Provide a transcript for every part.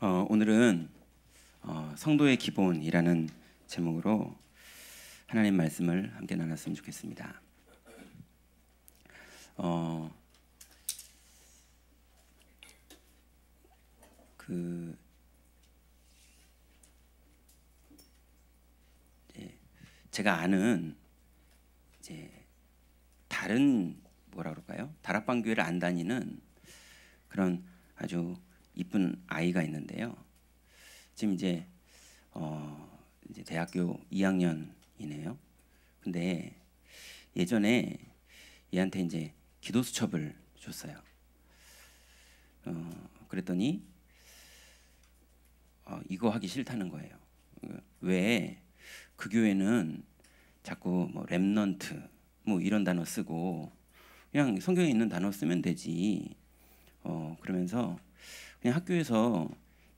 오늘은 성도의 기본이라는 제목으로 하나님 말씀을 함께 나눴으면 좋겠습니다. 제가 아는 이제 다른 다락방 교회를 안 다니는 그런 아주 이쁜 아이가 있는데요. 지금 이제 대학교 2학년이네요. 근데 예전에 얘한테 이제 기도 수첩을 줬어요. 그랬더니 이거 하기 싫다는 거예요. 왜 그 교회는 자꾸 뭐 렘넌트 뭐 이런 단어 쓰고 그냥 성경에 있는 단어 쓰면 되지. 그러면서 그냥 학교에서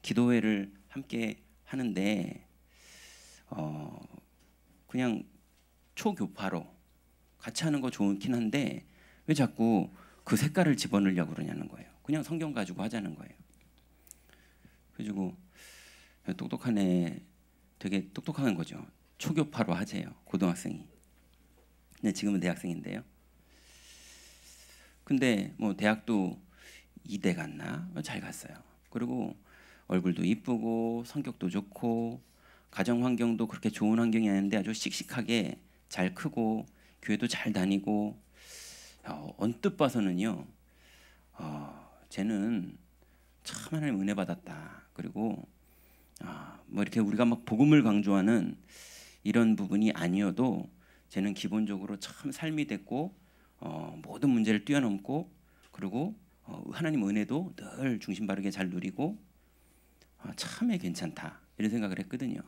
기도회를 함께 하는데 그냥 초교파로 같이 하는 거 좋긴 한데 왜 자꾸 그 색깔을 집어넣으려고 그러냐는 거예요. 그냥 성경 가지고 하자는 거예요. 그래가지고 똑똑한 애, 되게 똑똑한 거죠. 초교파로 하재요. 고등학생이. 근데 지금은 대학생인데요. 근데 뭐 대학도 2대 갔나? 잘 갔어요. 그리고 얼굴도 이쁘고 성격도 좋고 가정 환경도 그렇게 좋은 환경이 아닌데 아주 씩씩하게 잘 크고 교회도 잘 다니고 언뜻 봐서는요. 쟤는 참 하나님 은혜 받았다. 그리고 뭐 이렇게 우리가 막 복음을 강조하는 이런 부분이 아니어도 쟤는 기본적으로 참 삶이 됐고 모든 문제를 뛰어넘고 그리고 하나님 은혜도 늘 중심 바르게 잘 누리고 참에 괜찮다 이런 생각을 했거든요.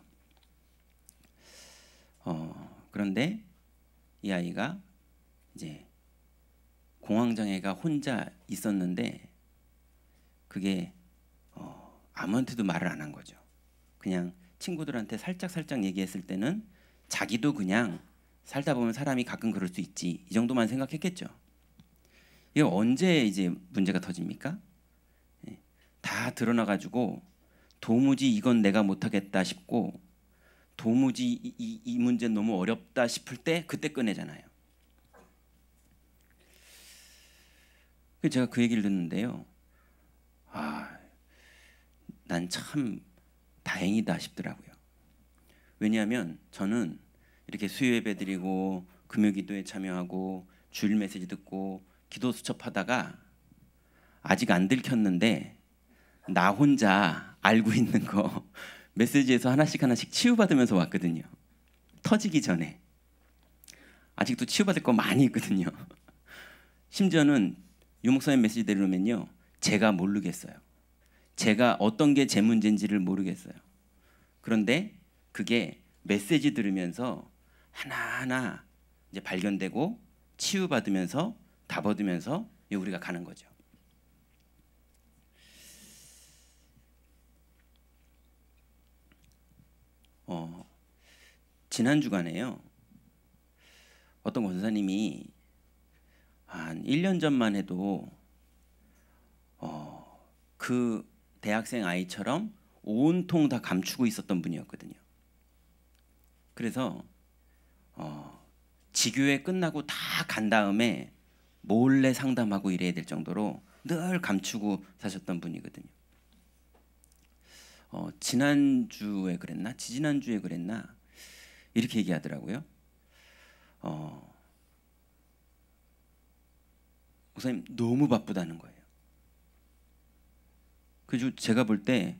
그런데 이 아이가 이제 공황장애가 혼자 있었는데 그게 아무한테도 말을 안 한 거죠. 그냥 친구들한테 살짝 얘기했을 때는 자기도 그냥 살다 보면 사람이 가끔 그럴 수 있지 이 정도만 생각했겠죠. 이게 언제 이제 문제가 터집니까? 다 드러나가지고 도무지 이건 내가 못하겠다 싶고 도무지 이 문제는 너무 어렵다 싶을 때 그때 꺼내잖아요. 그래서 제가 그 얘기를 듣는데요. 난 참 다행이다 싶더라고요. 왜냐하면 저는 이렇게 수요 예배 드리고 금요 기도에 참여하고 주일 메시지 듣고 기도 수첩하다가 아직 안 들켰는데 나 혼자 알고 있는 거 메시지에서 하나씩 치유받으면서 왔거든요. 터지기 전에. 아직도 치유받을 거 많이 있거든요. 심지어는 유 목사님 메시지 들으면요. 제가 모르겠어요. 제가 어떤 게 제 문제인지를 모르겠어요. 그런데 그게 메시지 들으면서 하나하나 이제 발견되고 치유받으면서 답 얻으면서 우리가 가는 거죠. 지난 주간에요. 어떤 권사님이 한 1년 전만 해도 그 대학생 아이처럼 온통 다 감추고 있었던 분이었거든요. 그래서 지교회 끝나고 다 간 다음에 몰래 상담하고 이래야 될 정도로 늘 감추고 사셨던 분이거든요. 지난주에 그랬나? 지지난주에 그랬나? 이렇게 얘기하더라고요. 목사님 너무 바쁘다는 거예요. 그래서 제가 볼 때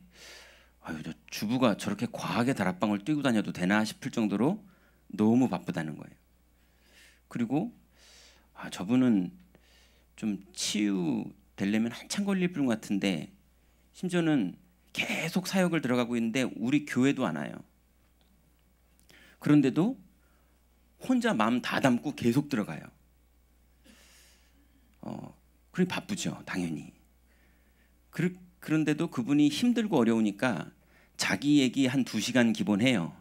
저 주부가 저렇게 과하게 다락방을 뛰고 다녀도 되나 싶을 정도로 너무 바쁘다는 거예요. 그리고 저분은 좀 치유되려면 한참 걸릴 분 같은데 심지어는 계속 사역을 들어가고 있는데 우리 교회도 안 와요. 그런데도 혼자 마음 다 담고 계속 들어가요. 그리 바쁘죠, 당연히. 그런데도 그분이 힘들고 어려우니까 자기 얘기 한 2시간 기본 해요.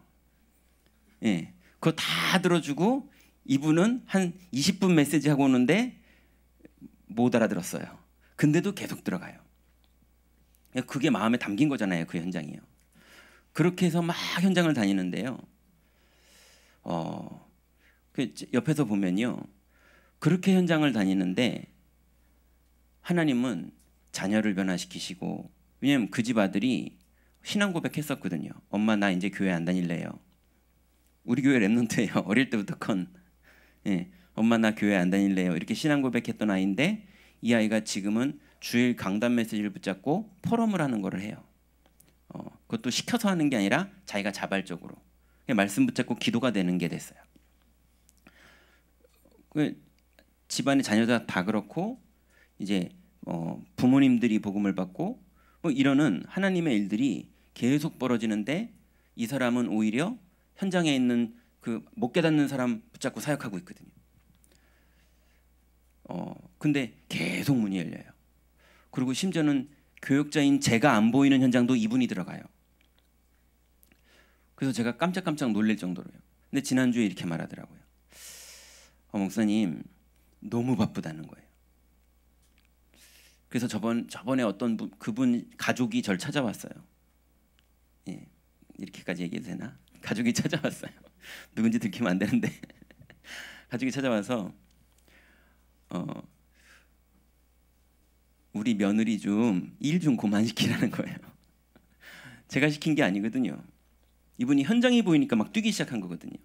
예, 그거 다 들어주고 이분은 한 20분 메시지 하고 오는데 못 알아들었어요. 근데도 계속 들어가요. 그게 마음에 담긴 거잖아요. 그 현장이요. 그렇게 해서 막 현장을 다니는데요. 그 옆에서 보면요. 그렇게 현장을 다니는데 하나님은 자녀를 변화시키시고, 왜냐면 그 집 아들이 신앙 고백했었거든요. 엄마 나 이제 교회 안 다닐래요. 우리 교회 랩런트예요. 어릴 때부터 컨. 예, 엄마 나 교회 안 다닐래요. 이렇게 신앙 고백했던 아이인데 이 아이가 지금은 주일 강단 메시지를 붙잡고 포럼을 하는 거를 해요. 그것도 시켜서 하는 게 아니라 자기가 자발적으로 말씀 붙잡고 기도가 되는 게 됐어요. 그 집안의 자녀들 다 그렇고 이제 부모님들이 복음을 받고 뭐 이러는 하나님의 일들이 계속 벌어지는데 이 사람은 오히려 현장에 있는 그 못 깨닫는 사람 붙잡고 사역하고 있거든요. 근데 계속 문이 열려요. 그리고 심지어는 교역자인 제가 안 보이는 현장도 이분이 들어가요. 그래서 제가 깜짝깜짝 놀랄 정도로요. 근데 지난주에 이렇게 말하더라고요. 목사님 너무 바쁘다는 거예요. 그래서 저번에 어떤 그분 가족이 절 찾아왔어요. 예, 이렇게까지 얘기해도 되나? 가족이 찾아왔어요. 누군지 들키면 안 되는데 가족이 찾아와서 우리 며느리 좀 일 좀 그만 시키라는 거예요. 제가 시킨 게 아니거든요. 이분이 현장이 보이니까 막 뛰기 시작한 거거든요.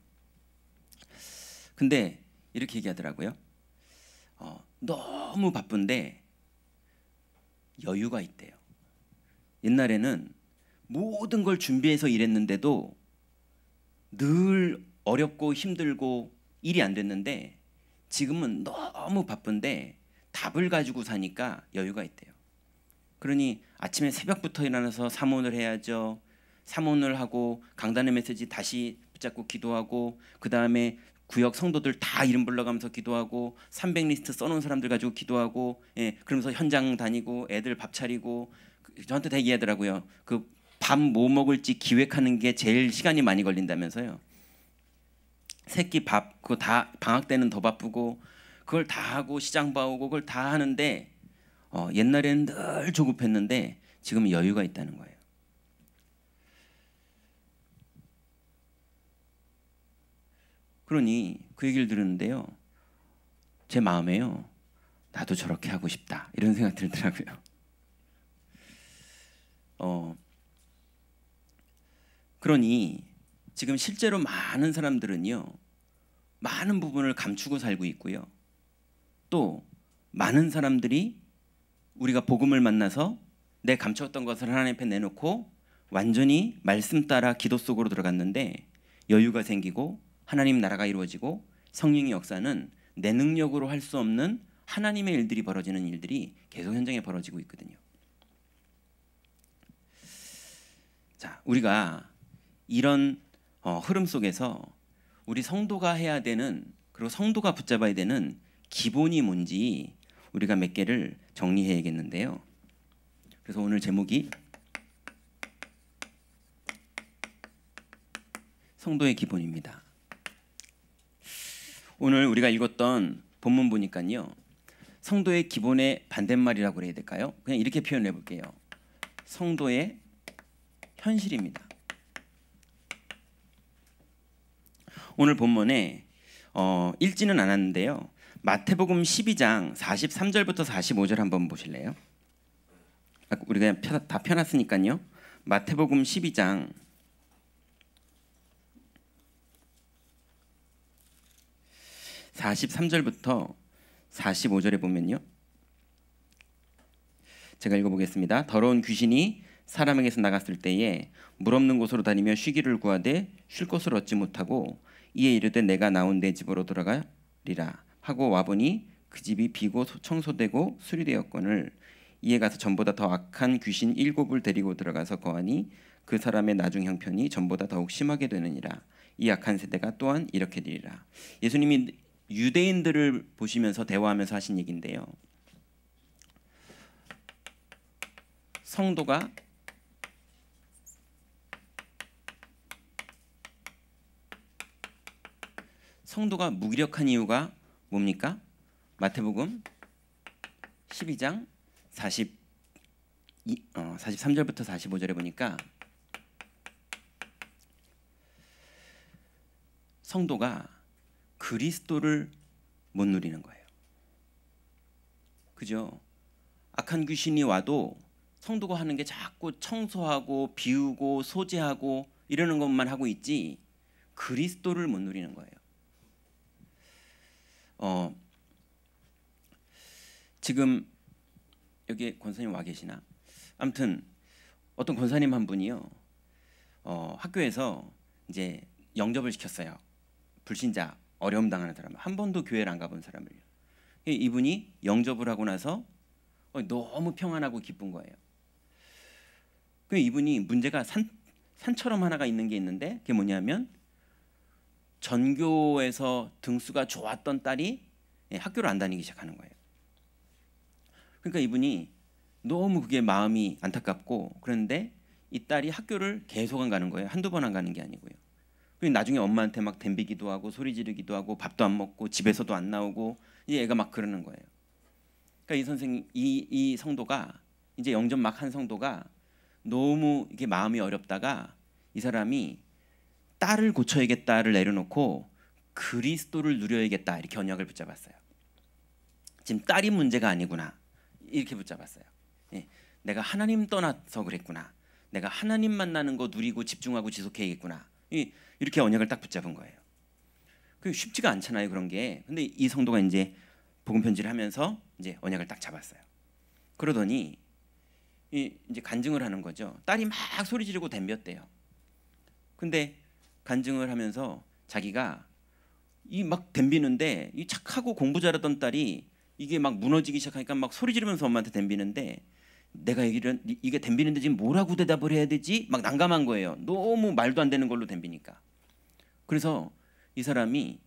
근데 이렇게 얘기하더라고요. 너무 바쁜데 여유가 있대요. 옛날에는 모든 걸 준비해서 일했는데도 늘 어렵고 힘들고 일이 안 됐는데 지금은 너무 바쁜데 답을 가지고 사니까 여유가 있대요. 그러니 아침에 새벽부터 일어나서 사모를 해야죠. 사모를 하고 강단의 메시지 다시 붙잡고 기도하고, 그 다음에 구역 성도들 다 이름 불러가면서 기도하고, 300 리스트 써놓은 사람들 가지고 기도하고, 예, 그러면서 현장 다니고 애들 밥 차리고. 저한테 다 얘기하더라고요. 그 밥 뭐 먹을지 기획하는 게 제일 시간이 많이 걸린다면서요. 새끼 밥 그거 다 방학 때는 더 바쁘고 그걸 다 하고 시장 봐오고 그걸 다 하는데 옛날에는 늘 조급했는데 지금은 여유가 있다는 거예요. 그러니 그 얘기를 들었는데요. 제 마음에요. 나도 저렇게 하고 싶다 이런 생각 들더라고요. 그러니 지금 실제로 많은 사람들은요. 많은 부분을 감추고 살고 있고요. 또 많은 사람들이 우리가 복음을 만나서 내 감추었던 것을 하나님 앞에 내놓고 완전히 말씀 따라 기도 속으로 들어갔는데 여유가 생기고 하나님 나라가 이루어지고 성령의 역사는 내 능력으로 할 수 없는 하나님의 일들이 벌어지는 일들이 계속 현장에 벌어지고 있거든요. 자, 우리가 이런 흐름 속에서 우리 성도가 해야 되는, 그리고 성도가 붙잡아야 되는 기본이 뭔지 우리가 몇 개를 정리해야겠는데요. 그래서 오늘 제목이 성도의 기본입니다. 오늘 우리가 읽었던 본문 보니까요. 성도의 기본의 반대말이라고 그래야 될까요? 그냥 이렇게 표현해 볼게요. 성도의 현실입니다. 오늘 본문에 읽지는 않았는데요. 마태복음 12장 43절부터 45절 한번 보실래요? 우리가 다 펴놨으니까요. 마태복음 12장 43절부터 45절에 보면요. 제가 읽어보겠습니다. 더러운 귀신이 사람에게서 나갔을 때에 물 없는 곳으로 다니며 쉬기를 구하되 쉴 곳을 얻지 못하고 이에 이르되 내가 나온 내 집으로 돌아가리라 하고 와보니 그 집이 비고 청소되고 수리되었거늘 이에 가서 전보다 더 악한 귀신 7을 데리고 들어가서 거하니 그 사람의 나중 형편이 전보다 더욱 심하게 되느니라. 이 악한 세대가 또한 이렇게 되리라. 예수님이 유대인들을 보시면서 대화하면서 하신 얘기인데요. 성도가 무기력한 이유가 뭡니까? 마태복음 12장 43절부터 45절에 보니까 성도가 그리스도를 못 누리는 거예요. 그죠? 악한 귀신이 와도 성도가 하는 게 자꾸 청소하고 비우고 소재하고 이러는 것만 하고 있지 그리스도를 못 누리는 거예요. 지금 여기 권사님 와 계시나? 아무튼 어떤 권사님 한 분이요, 학교에서 이제 영접을 시켰어요. 불신자, 어려움 당하는 사람, 한 번도 교회를 안 가본 사람을요. 이분이 영접을 하고 나서 너무 평안하고 기쁜 거예요. 그 이분이 문제가 산처럼 하나가 있는 게 있는데 그게 뭐냐면 전교에서 등수가 좋았던 딸이 학교를 안 다니기 시작하는 거예요. 그러니까 이분이 너무 그게 마음이 안타깝고 그런데 이 딸이 학교를 계속 안 가는 거예요. 한두 번 안 가는 게 아니고요. 그리고 나중에 엄마한테 막 덤비기도 하고 소리 지르기도 하고 밥도 안 먹고 집에서도 안 나오고 이제 애가 막 그러는 거예요. 그러니까 이 성도가 이제 영접 막 한 성도가 너무 이게 마음이 어렵다가 이 사람이 딸을 고쳐야겠다를 내려놓고 그리스도를 누려야겠다 이렇게 언약을 붙잡았어요. 지금 딸이 문제가 아니구나 이렇게 붙잡았어요. 내가 하나님 떠나서 그랬구나. 내가 하나님 만나는 거 누리고 집중하고 지속해야겠구나. 이렇게 언약을 딱 붙잡은 거예요. 그 쉽지가 않잖아요 그런 게. 근데 이 성도가 이제 복음 편지를 하면서 이제 언약을 딱 잡았어요. 그러더니 이제 간증을 하는 거죠. 딸이 막 소리 지르고 덤볐대요. 근데 간증을 하면서 자기가 이 막 덤비는데 이 착하고 공부 잘하던 딸이 이게 막 무너지기 시작하니까 막 소리 지르면서 엄마한테 덤비는데 내가 이게 덤비는데 지금 뭐라고 대답을 해야 되지? 막 난감한 거예요. 너무 말도 안 되는 걸로 덤비니까. 그래서 이 사람이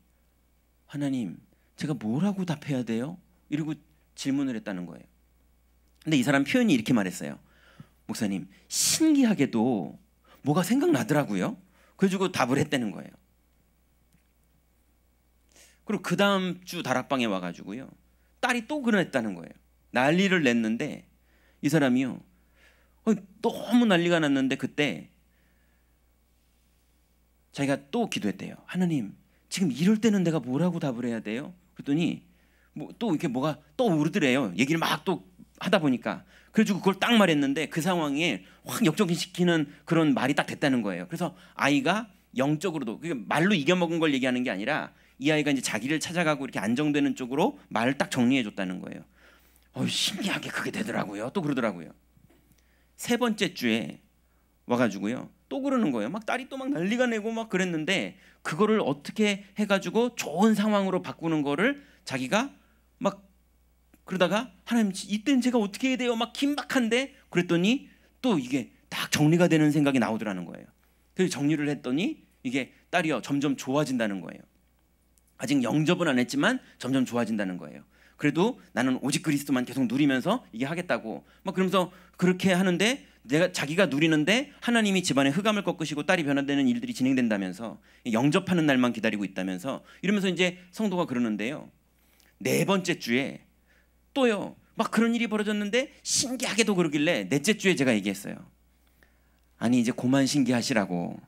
하나님 제가 뭐라고 답해야 돼요? 이러고 질문을 했다는 거예요. 근데 이 사람 표현이 이렇게 말했어요. 목사님 신기하게도 뭐가 생각나더라고요. 그래가지고 답을 했다는 거예요. 그리고 그 다음 주 다락방에 와가지고요 딸이 또 그랬다는 거예요. 난리를 냈는데 이 사람이요 너무 난리가 났는데 그때 자기가 또 기도했대요. 하나님 지금 이럴 때는 내가 뭐라고 답을 해야 돼요? 그랬더니 또 이렇게 뭐가 떠오르더래요. 얘기를 막 또 하다 보니까 그래가지고 그걸 딱 말했는데 그 상황에 확 역전시키는 그런 말이 딱 됐다는 거예요. 그래서 아이가 영적으로도 그게 말로 이겨먹은 걸 얘기하는 게 아니라 이 아이가 이제 자기를 찾아가고 이렇게 안정되는 쪽으로 말을 딱 정리해줬다는 거예요. 신기하게 그게 되더라고요. 또 그러더라고요. 세 번째 주에 와가지고요 또 그러는 거예요. 막 딸이 또 막 난리가 내고 막 그랬는데 그거를 어떻게 해가지고 좋은 상황으로 바꾸는 거를 자기가 막 그러다가 하나님 이때는 제가 어떻게 해야 돼요? 막 긴박한데 그랬더니 또 이게 딱 정리가 되는 생각이 나오더라는 거예요. 그래서 정리를 했더니 이게 딸이요 점점 좋아진다는 거예요. 아직 영접은 안 했지만 점점 좋아진다는 거예요. 그래도 나는 오직 그리스도만 계속 누리면서 이게 하겠다고 막 그러면서 그렇게 하는데 자기가 누리는데 하나님이 집안에 흑암을 꺾으시고 딸이 변화되는 일들이 진행된다면서 영접하는 날만 기다리고 있다면서 이러면서 이제 성도가 그러는데요. 네 번째 주에 또요 막 그런 일이 벌어졌는데 신기하게도 그러길래 넷째 주에 제가 얘기했어요. 아니 이제 그만 신기하시라고.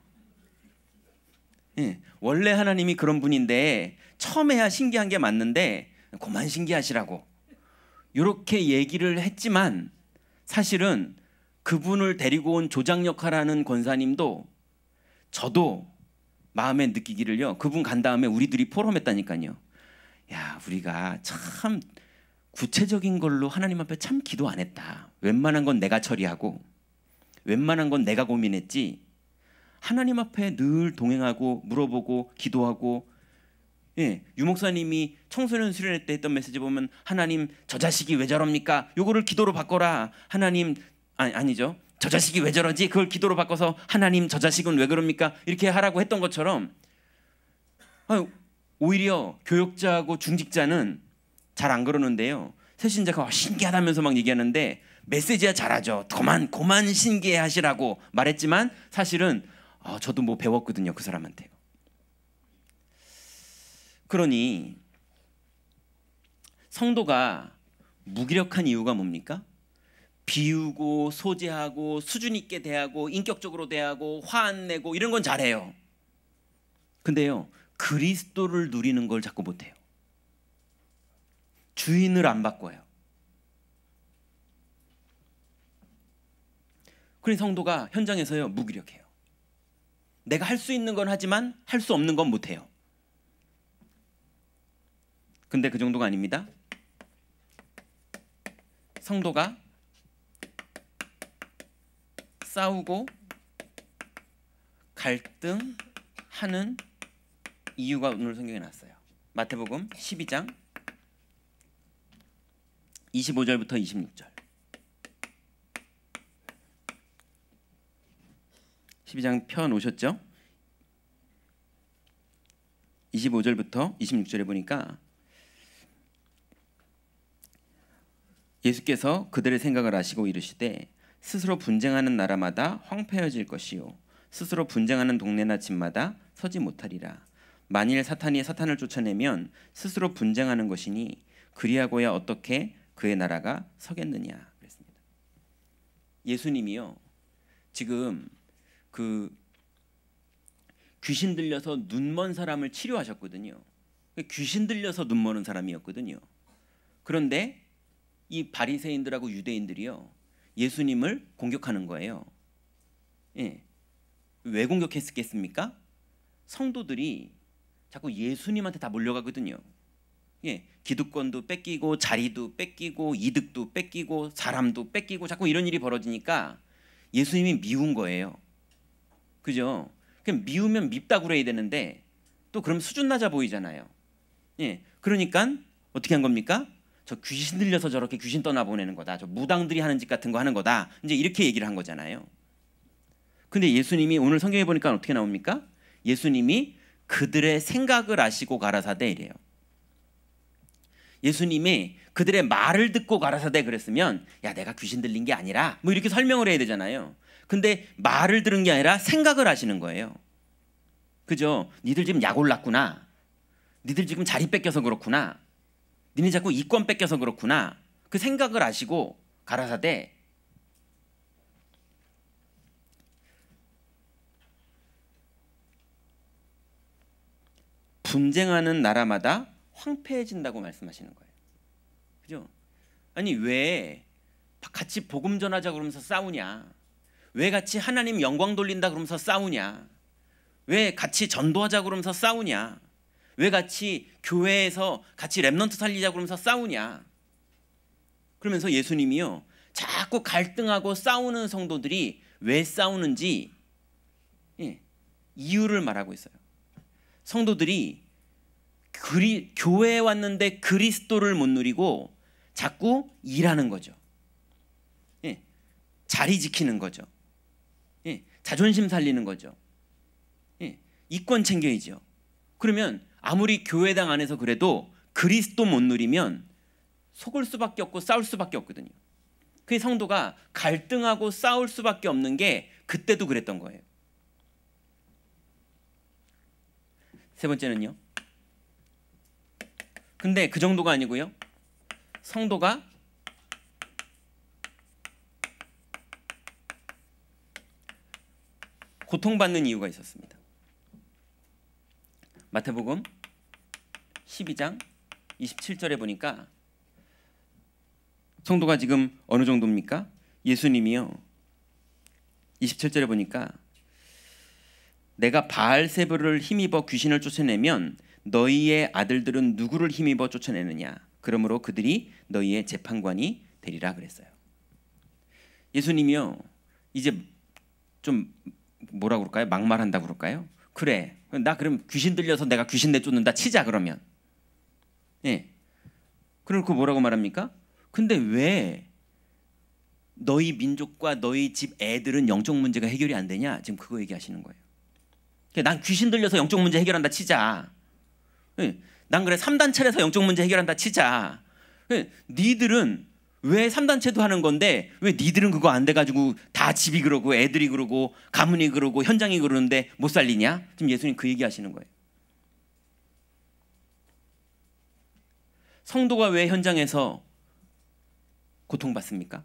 원래 하나님이 그런 분인데 처음에야 신기한 게 맞는데 그만 신기하시라고 이렇게 얘기를 했지만 사실은 그분을 데리고 온 조장 역할하는 권사님도 저도 마음에 느끼기를요 그분 간 다음에 우리들이 포럼했다니까요. 야 우리가 참 구체적인 걸로 하나님 앞에 참 기도 안 했다. 웬만한 건 내가 처리하고 웬만한 건 내가 고민했지 하나님 앞에 늘 동행하고 물어보고 기도하고 유 목사님이 청소년 수련회 때 했던 메시지 보면 하나님 저 자식이 왜 저럽니까? 요거를 기도로 바꿔라. 하나님 아니죠. 저 자식이 왜 저러지? 그걸 기도로 바꿔서 하나님 저 자식은 왜 그럽니까? 이렇게 하라고 했던 것처럼 오히려 교역자하고 중직자는 잘 안 그러는데요. 새신자가 신기하다면서 막 얘기하는데 메시지야 잘하죠. 그만 신기해 하시라고 말했지만 사실은 저도 뭐 배웠거든요. 그 사람한테요. 그러니 성도가 무기력한 이유가 뭡니까? 비우고 소재하고 수준 있게 대하고 인격적으로 대하고 화 안 내고 이런 건 잘해요. 근데요, 그리스도를 누리는 걸 자꾸 못해요. 주인을 안 바꿔요. 그러니 성도가 현장에서요, 무기력해요. 내가 할 수 있는 건 하지만 할 수 없는 건 못해요. 근데 그 정도가 아닙니다. 성도가 싸우고 갈등하는 이유가 오늘 성경에 나왔어요. 마태복음 12장 25절부터 26절. 12장 펴 놓으셨죠? 25절부터 26절에 보니까 예수께서 그들의 생각을 아시고 이르시되 스스로 분쟁하는 나라마다 황폐해질 것이요 스스로 분쟁하는 동네나 집마다 서지 못하리라. 만일 사탄이 사탄을 쫓아내면 스스로 분쟁하는 것이니 그리하고야 어떻게 그의 나라가 서겠느냐 그랬습니다. 예수님이요, 지금 그 귀신 들려서 눈먼 사람을 치료하셨거든요. 귀신 들려서 눈먼 사람이었거든요. 그런데 이 바리새인들하고 유대인들이요, 예수님을 공격하는 거예요. 예. 왜 공격했겠습니까? 성도들이 자꾸 예수님한테 다 몰려가거든요. 예. 기득권도 뺏기고 자리도 뺏기고 이득도 뺏기고 사람도 뺏기고 자꾸 이런 일이 벌어지니까 예수님이 미운 거예요. 그죠? 그냥 미우면 밉다고 그래야 되는데 또 그럼 수준 낮아 보이잖아요. 예. 그러니까 어떻게 한 겁니까? 저 귀신 들려서 저렇게 귀신 떠나보내는 거다. 저 무당들이 하는 짓 같은 거 하는 거다. 이제 이렇게 얘기를 한 거잖아요. 근데 예수님이 오늘 성경에 보니까 어떻게 나옵니까? 예수님이 그들의 생각을 아시고 가라사대 이래요. 예수님이 그들의 말을 듣고 가라사대 그랬으면 야, 내가 귀신 들린 게 아니라 뭐 이렇게 설명을 해야 되잖아요. 근데 말을 들은 게 아니라 생각을 하시는 거예요. 그죠? 니들 지금 약 올랐구나. 니들 지금 자리 뺏겨서 그렇구나. 니네 자꾸 이권 뺏겨서 그렇구나. 그 생각을 아시고 가라사대 분쟁하는 나라마다 황폐해진다고 말씀하시는 거예요. 그죠? 아니 왜 같이 복음 전하자 그러면서 싸우냐? 왜 같이 하나님 영광 돌린다 그러면서 싸우냐? 왜 같이 전도하자 그러면서 싸우냐? 왜 같이 교회에서 같이 렘넌트 살리자 그러면서 싸우냐? 그러면서 예수님이요, 자꾸 갈등하고 싸우는 성도들이 왜 싸우는지 이유를 말하고 있어요. 성도들이 교회에 왔는데 그리스도를 못 누리고 자꾸 일하는 거죠. 자리 지키는 거죠. 자존심 살리는 거죠. 이권 챙겨야죠. 그러면 아무리 교회당 안에서 그래도 그리스도 못 누리면 속을 수밖에 없고 싸울 수밖에 없거든요. 그 성도가 갈등하고 싸울 수밖에 없는 게 그때도 그랬던 거예요. 세 번째는요. 근데 그 정도가 아니고요. 성도가 고통받는 이유가 있었습니다. 마태복음 12장 27절에 보니까 성도가 지금 어느 정도입니까? 예수님이요, 27절에 보니까 내가 바알세불을 힘입어 귀신을 쫓아내면 너희의 아들들은 누구를 힘입어 쫓아내느냐? 그러므로 그들이 너희의 재판관이 되리라 그랬어요. 예수님이요, 이제 좀 뭐라 그럴까요? 막말한다 그럴까요? 그래, 나 그럼 귀신 들려서 내가 귀신 내쫓는다 치자 그러면. 그리고 뭐라고 말합니까? 근데 왜 너희 민족과 너희 집 애들은 영적 문제가 해결이 안 되냐? 지금 그거 얘기하시는 거예요. 난 귀신 들려서 영적 문제 해결한다 치자. 난 그래 3단체에서 영적 문제 해결한다 치자. 니들은 왜 3단체도 하는 건데 왜 니들은 그거 안 돼가지고 다 집이 그러고 애들이 그러고 가문이 그러고 현장이 그러는데 못 살리냐? 지금 예수님 그 얘기하시는 거예요. 성도가 왜 현장에서 고통받습니까?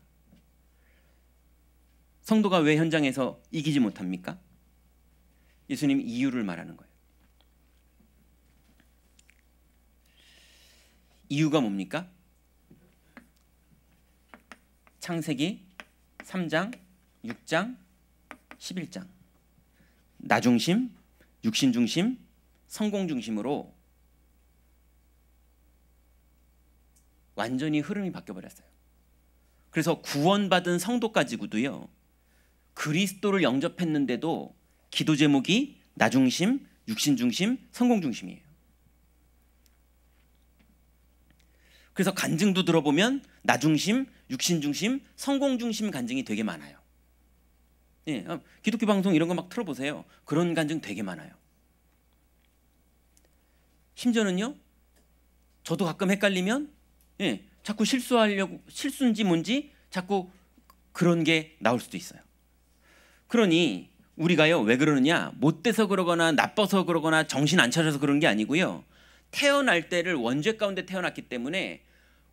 성도가 왜 현장에서 이기지 못합니까? 예수님 이유를 말하는 거예요. 이유가 뭡니까? 창세기 3장, 6장, 11장. 나 중심, 육신 중심, 성공 중심으로 완전히 흐름이 바뀌어버렸어요. 그래서 구원받은 성도까지도요, 그리스도를 영접했는데도 기도 제목이 나 중심, 육신 중심, 성공 중심이에요. 그래서 간증도 들어보면 나 중심, 육신 중심, 성공 중심 간증이 되게 많아요. 예, 기독교 방송 이런 거 막 틀어보세요. 그런 간증 되게 많아요. 심지어는요, 저도 가끔 헷갈리면 자꾸 실수인지 뭔지 자꾸 그런 게 나올 수도 있어요. 그러니 우리가요, 왜 그러느냐, 못돼서 그러거나 나빠서 그러거나 정신 안 차려서 그런 게 아니고요, 태어날 때를 원죄 가운데 태어났기 때문에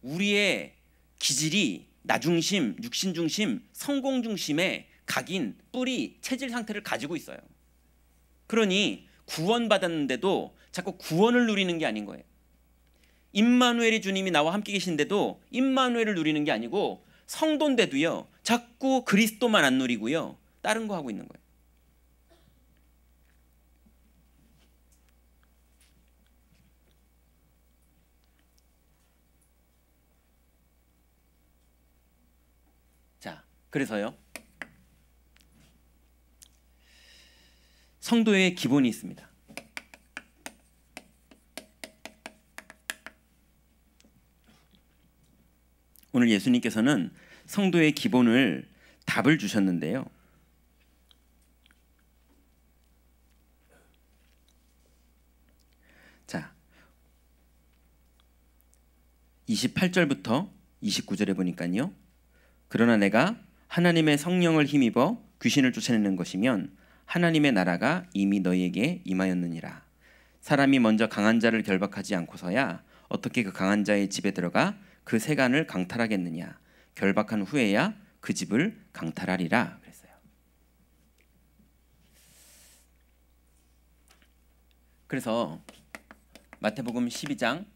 우리의 기질이 나중심, 육신중심, 성공중심의 각인, 뿌리, 체질 상태를 가지고 있어요. 그러니 구원받았는데도 자꾸 구원을 누리는 게 아닌 거예요. 임마누엘의 주님이 나와 함께 계신데도 임마누엘을 누리는 게 아니고, 성도인데도요 자꾸 그리스도만 안 누리고요 다른 거 하고 있는 거예요. 자, 그래서요, 성도의 기본이 있습니다. 오늘 예수님께서는 성도의 기본을 답을 주셨는데요, 자, 28절부터 29절에 보니까요, 그러나 내가 하나님의 성령을 힘입어 귀신을 쫓아내는 것이면 하나님의 나라가 이미 너희에게 임하였느니라. 사람이 먼저 강한 자를 결박하지 않고서야 어떻게 그 강한 자의 집에 들어가 그 세간을 강탈하겠느냐. 결박한 후에야 그 집을 강탈하리라 그랬어요. 그래서 마태복음 12장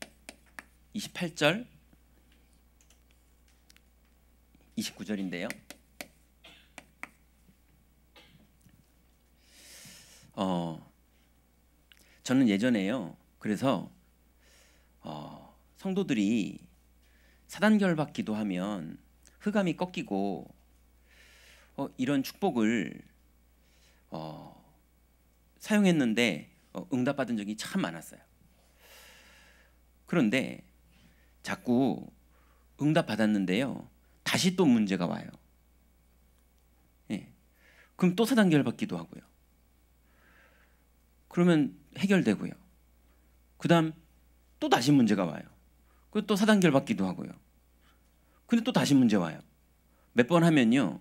28절 29절인데요, 저는 예전에요, 그래서 성도들이 사단 결박 기도하면 흑암이 꺾이고 이런 축복을 사용했는데 응답받은 적이 참 많았어요. 그런데 자꾸 응답받았는데요, 다시 또 문제가 와요. 예. 그럼 또 사단 결박 기도하고요. 그러면 해결되고요. 그 다음 또 다시 문제가 와요. 그리고 또 사단 결박 기도하고요. 근데 또 다시 문제 와요. 몇 번 하면요,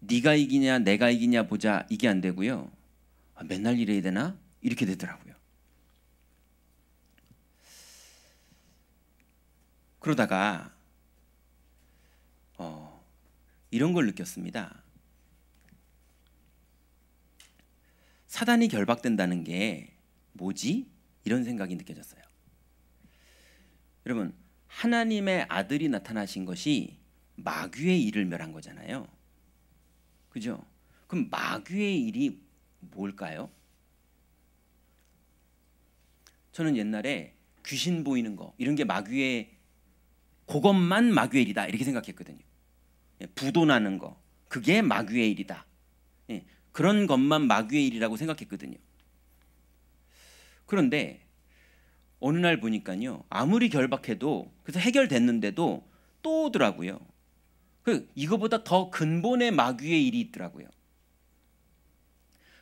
네가 이기냐 내가 이기냐 보자, 이게 안 되고요, 맨날 이래야 되나, 이렇게 되더라고요. 그러다가 이런 걸 느꼈습니다. 사단이 결박된다는 게 뭐지? 이런 생각이 느껴졌어요. 여러분, 하나님의 아들이 나타나신 것이 마귀의 일을 멸한 거잖아요. 그죠? 그럼 마귀의 일이 뭘까요? 저는 옛날에 귀신 보이는 거, 이런 게 마귀의, 그것만 마귀의 일이다 이렇게 생각했거든요. 부도 나는 거, 그게 마귀의 일이다. 그런 것만 마귀의 일이라고 생각했거든요. 그런데 어느 날 보니까요, 아무리 결박해도, 그래서 해결됐는데도 또 오더라고요. 이거보다 더 근본의 마귀의 일이 있더라고요.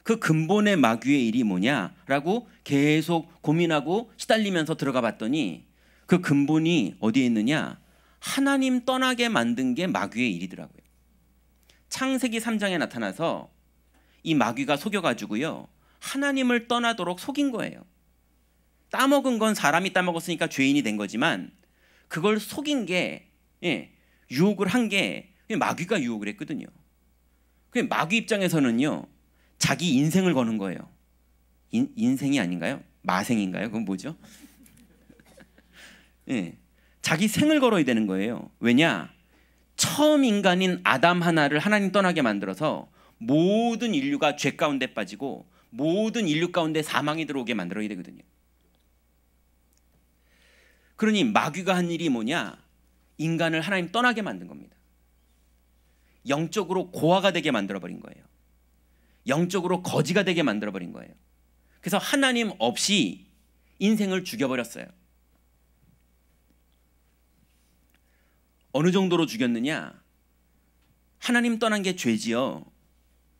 그 근본의 마귀의 일이 뭐냐라고 계속 고민하고 시달리면서 들어가 봤더니, 그 근본이 어디에 있느냐, 하나님 떠나게 만든 게 마귀의 일이더라고요. 창세기 3장에 나타나서 이 마귀가 속여가지고요, 하나님을 떠나도록 속인 거예요. 따먹은 건 사람이 따먹었으니까 죄인이 된 거지만, 그걸 속인 게, 유혹을 한 게 마귀가 유혹을 했거든요. 마귀 입장에서는요, 자기 인생을 거는 거예요. 인생이 아닌가요? 마생인가요? 그건 뭐죠? 예, 자기 생을 걸어야 되는 거예요. 왜냐? 처음 인간인 아담 하나를 하나님 떠나게 만들어서 모든 인류가 죄 가운데 빠지고 모든 인류 가운데 사망이 들어오게 만들어야 되거든요. 그러니 마귀가 한 일이 뭐냐? 인간을 하나님 떠나게 만든 겁니다. 영적으로 고아가 되게 만들어버린 거예요. 영적으로 거지가 되게 만들어버린 거예요. 그래서 하나님 없이 인생을 죽여버렸어요. 어느 정도로 죽였느냐? 하나님 떠난 게 죄지요.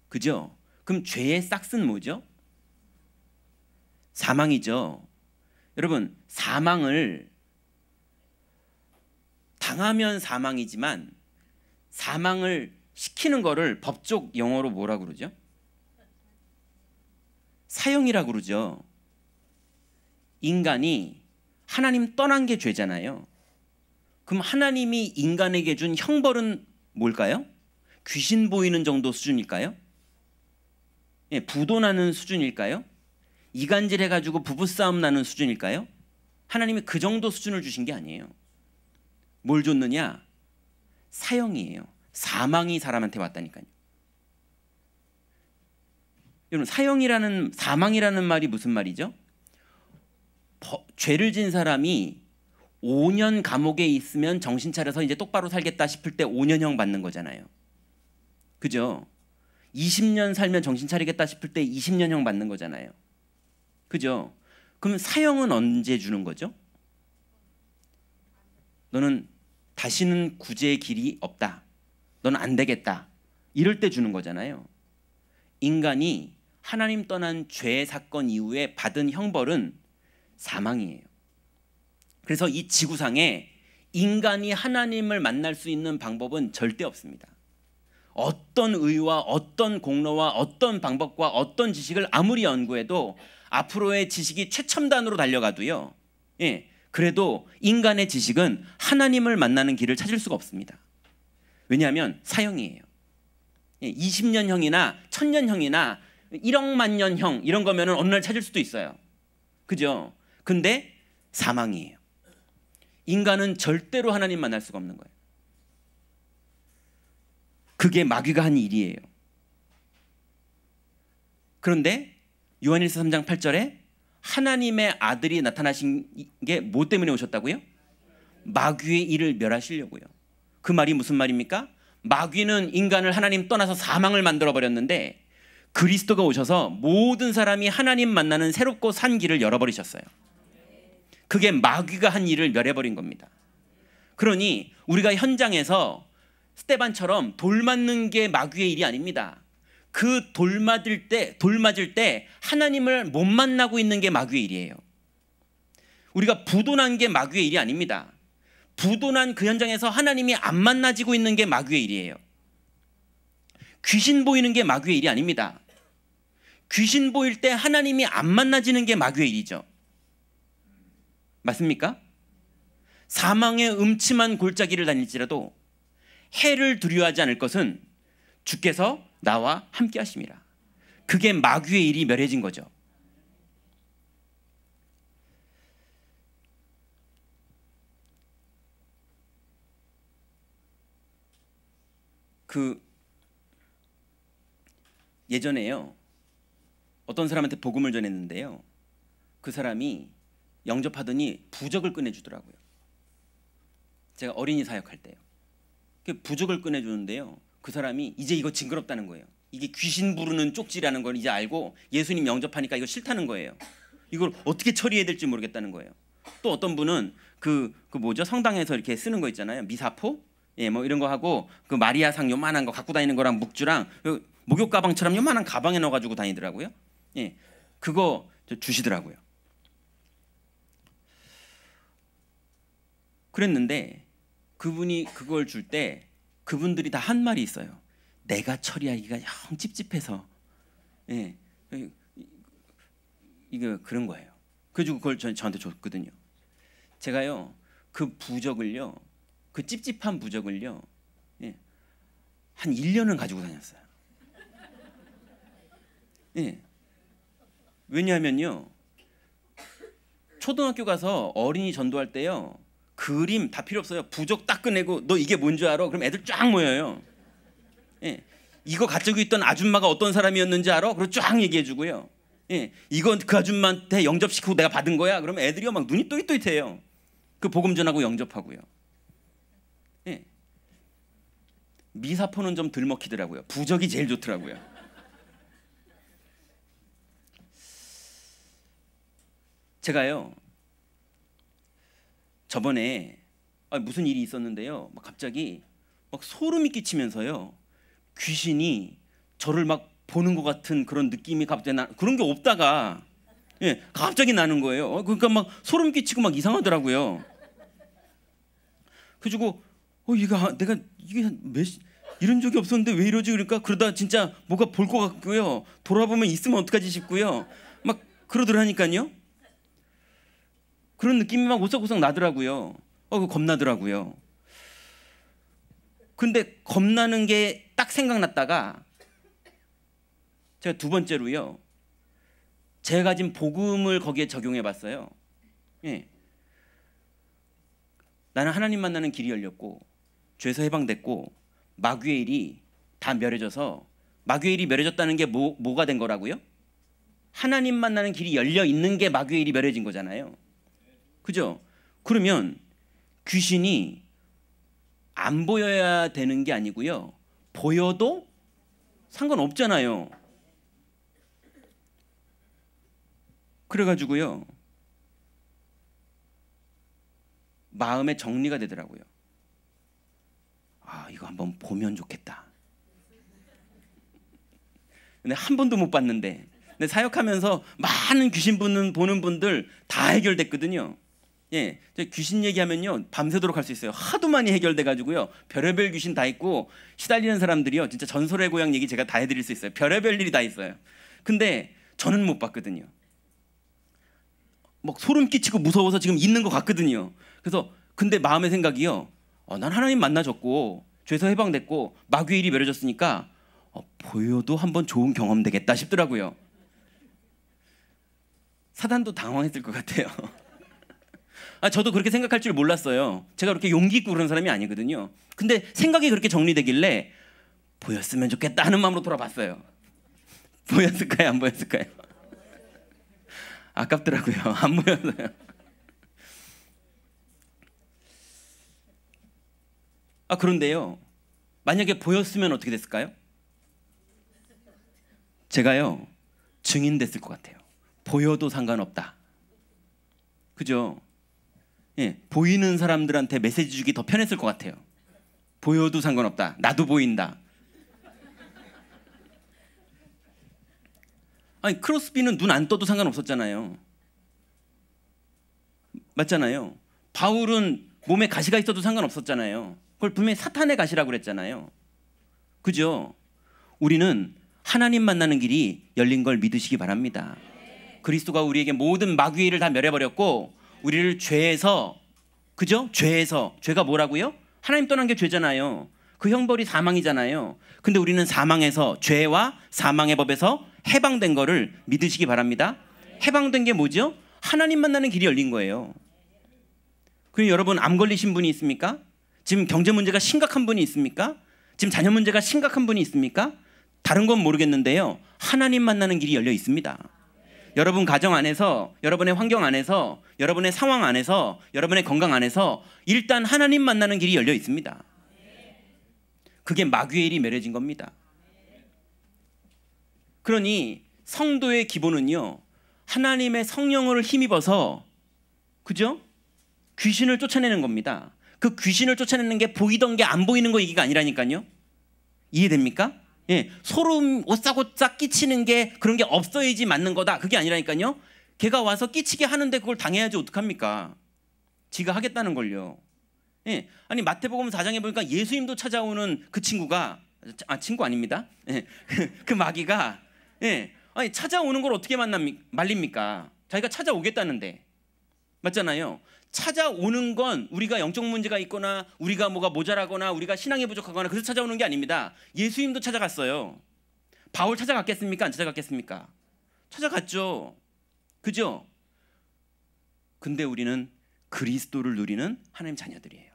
그죠? 그럼 죄의 싹은 뭐죠? 사망이죠. 여러분, 사망을 당하면 사망이지만 사망을 시키는 거를 법적 용어로 뭐라고 그러죠? 사형이라고 그러죠. 인간이 하나님 떠난 게 죄잖아요. 그럼 하나님이 인간에게 준 형벌은 뭘까요? 귀신 보이는 정도 수준일까요? 예, 부도나는 수준일까요? 이간질해가지고 부부싸움 나는 수준일까요? 하나님이 그 정도 수준을 주신 게 아니에요. 뭘 줬느냐? 사형이에요. 사망이 사람한테 왔다니까요. 여러분, 사망이라는 말이 무슨 말이죠? 죄를 진 사람이 5년 감옥에 있으면 정신 차려서 이제 똑바로 살겠다 싶을 때 5년형 받는 거잖아요. 그죠? 20년 살면 정신 차리겠다 싶을 때 20년형 받는 거잖아요. 그죠? 그럼 사형은 언제 주는 거죠? 너는 다시는 구제의 길이 없다. 너는 안 되겠다. 이럴 때 주는 거잖아요. 인간이 하나님 떠난 죄 사건 이후에 받은 형벌은 사망이에요. 그래서 이 지구상에 인간이 하나님을 만날 수 있는 방법은 절대 없습니다. 어떤 의와 어떤 공로와 어떤 방법과 어떤 지식을 아무리 연구해도 앞으로의 지식이 최첨단으로 달려가도요. 예, 그래도 인간의 지식은 하나님을 만나는 길을 찾을 수가 없습니다. 왜냐하면 사형이에요. 20년형이나 1000년형이나 1억 만년형 이런 거면은 어느 날 찾을 수도 있어요. 그죠? 근데 사망이에요. 인간은 절대로 하나님 만날 수가 없는 거예요. 그게 마귀가 한 일이에요. 그런데 요한일서 3장 8절에 하나님의 아들이 나타나신 게 뭐 때문에 오셨다고요? 마귀의 일을 멸하시려고요. 그 말이 무슨 말입니까? 마귀는 인간을 하나님 떠나서 사망을 만들어 버렸는데 그리스도가 오셔서 모든 사람이 하나님 만나는 새롭고 산 길을 열어버리셨어요. 그게 마귀가 한 일을 멸해버린 겁니다. 그러니 우리가 현장에서 스데반처럼 돌 맞는 게 마귀의 일이 아닙니다. 그 돌 맞을 때 하나님을 못 만나고 있는 게 마귀의 일이에요. 우리가 부도난 게 마귀의 일이 아닙니다. 부도난 그 현장에서 하나님이 안 만나지고 있는 게 마귀의 일이에요. 귀신 보이는 게 마귀의 일이 아닙니다. 귀신 보일 때 하나님이 안 만나지는 게 마귀의 일이죠. 맞습니까? 사망의 음침한 골짜기를 다닐지라도 해를 두려워하지 않을 것은 주께서 나와 함께 하심이라. 그게 마귀의 일이 멸해진 거죠. 예전에요, 어떤 사람한테 복음을 전했는데요, 그 사람이 영접하더니 부적을 꺼내주더라고요. 제가 어린이 사역할 때요. 부적을 꺼내주는데요, 그 사람이 이제 이거 징그럽다는 거예요. 이게 귀신 부르는 쪽지라는 걸 이제 알고 예수님 영접하니까 이거 싫다는 거예요. 이걸 어떻게 처리해야 될지 모르겠다는 거예요. 또 어떤 분은 그 뭐죠? 성당에서 이렇게 쓰는 거 있잖아요. 미사포? 예, 뭐 이런 거 하고 그 마리아상 요만한 거 갖고 다니는 거랑 묵주랑 목욕 가방처럼 요만한 가방에 넣어가지고 다니더라고요. 예, 그거 주시더라고요. 그랬는데 그분이 그걸 줄 때 그분들이 다 한 말이 있어요. 내가 처리하기가 영 찝찝해서, 예, 이거 그런 거예요. 그래가지고 그걸 저한테 줬거든요. 제가요 그 부적을요, 그 찝찝한 부적을요, 예, 한 1년은 가지고 다녔어요. 예. 왜냐하면요, 초등학교 가서 어린이 전도할 때요, 그림 다 필요 없어요. 부적 딱 꺼내고 너 이게 뭔지 알아? 그럼 애들 쫙 모여요. 예. 이거 가지고 있던 아줌마가 어떤 사람이었는지 알아? 그리고 쫙 얘기해주고요. 예. 이건 그 아줌마한테 영접시키고 내가 받은 거야. 그러면 애들이 막 눈이 또릿또릿해요. 그 복음 전하고 영접하고요. 예. 미사포는 좀 덜 먹히더라고요. 부적이 제일 좋더라고요. 제가요, 저번에 무슨 일이 있었는데요, 막 갑자기 막 소름이 끼치면서요, 귀신이 저를 막 보는 것 같은 그런 느낌이 갑자기 그런 게 없다가 예, 갑자기 나는 거예요. 그러니까 막 소름 끼치고 막 이상하더라고요. 그래가지고 내가 이게 이런 적이 없었는데 왜 이러지? 그러니까 그러다 진짜 뭐가 볼 것 같고요, 돌아보면 있으면 어떡하지 싶고요, 막 그러더라니까요. 그런 느낌이 막 오싹오싹 나더라고요. 겁나더라고요. 근데 겁나는 게 딱 생각났다가 제가 두 번째로요, 제가 가진 복음을 거기에 적용해 봤어요. 예. 나는 하나님 만나는 길이 열렸고 죄에서 해방됐고 마귀의 일이 다 멸해져서, 마귀의 일이 멸해졌다는 게 뭐가 된 거라고요? 하나님 만나는 길이 열려 있는 게 마귀의 일이 멸해진 거잖아요. 그죠? 그러면 귀신이 안 보여야 되는 게 아니고요, 보여도 상관없잖아요. 그래가지고요, 마음의 정리가 되더라고요. 이거 한번 보면 좋겠다. 근데 한 번도 못 봤는데, 근데 사역하면서 많은 귀신 보는 분들 다 해결됐거든요. 예, 귀신 얘기하면요 밤새도록 할 수 있어요. 하도 많이 해결돼가지고요, 별의별 귀신 다 있고 시달리는 사람들이요, 진짜 전설의 고향 얘기 제가 다 해드릴 수 있어요. 별의별 일이 다 있어요. 근데 저는 못 봤거든요. 막 소름 끼치고 무서워서 지금 있는 것 같거든요. 그래서 근데 마음의 생각이요, 난 하나님 만나줬고 죄에서 해방됐고 마귀의 일이 멸해졌으니까 보여도 한번 좋은 경험 되겠다 싶더라고요. 사단도 당황했을 것 같아요. 저도 그렇게 생각할 줄 몰랐어요. 제가 그렇게 용기 있고 그런 사람이 아니거든요. 근데 생각이 그렇게 정리되길래 보였으면 좋겠다 하는 마음으로 돌아봤어요. 보였을까요? 안 보였을까요? 아깝더라고요. 안 보였어요. 그런데요, 만약에 보였으면 어떻게 됐을까요? 제가요 증인됐을 것 같아요. 보여도 상관없다. 그죠? 예, 보이는 사람들한테 메시지 주기 더 편했을 것 같아요. 보여도 상관없다. 나도 보인다. 크로스비는 눈 안 떠도 상관없었잖아요. 맞잖아요. 바울은 몸에 가시가 있어도 상관없었잖아요. 그걸 분명히 사탄의 가시라고 그랬잖아요. 그죠? 우리는 하나님 만나는 길이 열린 걸 믿으시기 바랍니다. 그리스도가 우리에게 모든 마귀의 일을 다 멸해버렸고 우리를 죄에서, 그죠? 죄가 뭐라고요? 하나님 떠난 게 죄잖아요. 그 형벌이 사망이잖아요. 근데 우리는 사망에서, 죄와 사망의 법에서 해방된 거를 믿으시기 바랍니다. 해방된 게 뭐죠? 하나님 만나는 길이 열린 거예요. 그럼 여러분, 암 걸리신 분이 있습니까? 지금 경제 문제가 심각한 분이 있습니까? 지금 자녀 문제가 심각한 분이 있습니까? 다른 건 모르겠는데요, 하나님 만나는 길이 열려 있습니다. 여러분 가정 안에서, 여러분의 환경 안에서, 여러분의 상황 안에서, 여러분의 건강 안에서 일단 하나님 만나는 길이 열려 있습니다. 그게 마귀의 일이 멸해진 겁니다. 그러니 성도의 기본은요, 하나님의 성령을 힘입어서, 그죠? 귀신을 쫓아내는 겁니다. 그 귀신을 쫓아내는 게 보이던 게 안 보이는 거 얘기가 아니라니까요. 이해됩니까? 예, 소름 오싹오싹 끼치는 게 그런 게 없어야지 맞는 거다, 그게 아니라니까요. 걔가 와서 끼치게 하는데 그걸 당해야지 어떡합니까? 지가 하겠다는 걸요. 예, 아니 마태복음 4장에 보니까 예수님도 찾아오는 그 친구가, 친구 아닙니다. 예, 그 마귀가, 예, 아니 찾아오는 걸 어떻게 말립니까? 자기가 찾아오겠다는데. 맞잖아요. 찾아오는 건 우리가 영적 문제가 있거나 우리가 뭐가 모자라거나 우리가 신앙이 부족하거나 그래서 찾아오는 게 아닙니다. 예수님도 찾아갔어요. 바울 찾아갔겠습니까? 안 찾아갔겠습니까? 찾아갔죠. 그죠? 근데 우리는 그리스도를 누리는 하나님 자녀들이에요.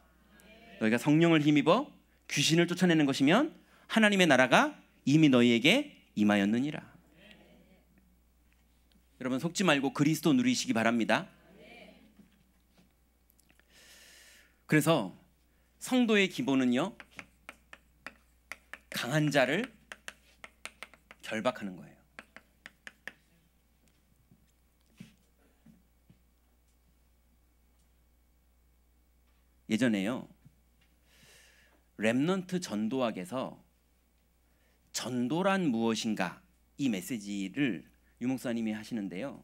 너희가 성령을 힘입어 귀신을 쫓아내는 것이면 하나님의 나라가 이미 너희에게 임하였느니라. 여러분 속지 말고 그리스도 누리시기 바랍니다. 그래서 성도의 기본은요, 강한 자를 결박하는 거예요. 예전에요, 렘넌트 전도학에서 전도란 무엇인가 이 메시지를 유 목사님이 하시는데요,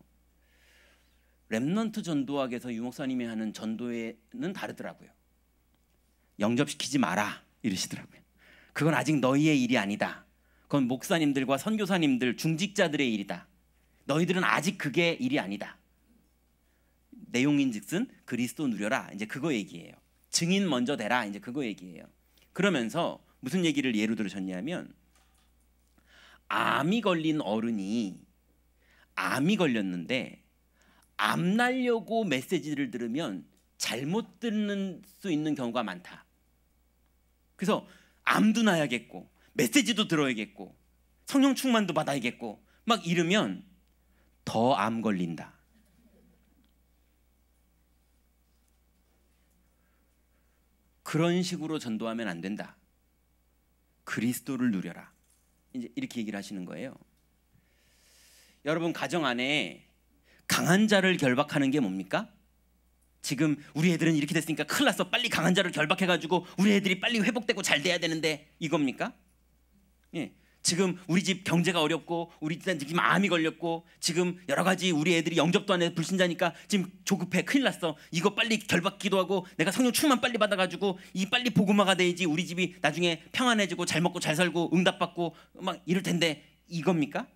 렘넌트 전도학에서 유 목사님이 하는 전도에는 다르더라고요. 영접시키지 마라 이러시더라고요. 그건 아직 너희의 일이 아니다. 그건 목사님들과 선교사님들, 중직자들의 일이다. 너희들은 아직 그게 일이 아니다. 내용인즉슨 그리스도 누려라. 이제 그거 얘기예요. 증인 먼저 되라. 이제 그거 얘기예요. 그러면서 무슨 얘기를 예로 들으셨냐면, 암이 걸린 어른이 암이 걸렸는데 암 날려고 메시지를 들으면 잘못 듣는 수 있는 경우가 많다. 그래서 암도 나야겠고 메시지도 들어야겠고 성령 충만도 받아야겠고 막 이러면 더 암 걸린다. 그런 식으로 전도하면 안 된다. 그리스도를 누려라. 이제 이렇게 얘기를 하시는 거예요. 여러분 가정 안에 강한 자를 결박하는 게 뭡니까? 지금 우리 애들은 이렇게 됐으니까 큰일 났어. 빨리 강한 자를 결박해가지고 우리 애들이 빨리 회복되고 잘 돼야 되는데 이겁니까? 예. 지금 우리 집 경제가 어렵고 우리 집 지금 암이 걸렸고 지금 여러 가지 우리 애들이 영접도 안 해 불신자니까 지금 조급해 큰일 났어. 이거 빨리 결박기도 하고 내가 성령 충만 빨리 받아가지고 이 빨리 복음화가 돼야지 우리 집이 나중에 평안해지고 잘 먹고 잘 살고 응답받고 막 이럴 텐데 이겁니까?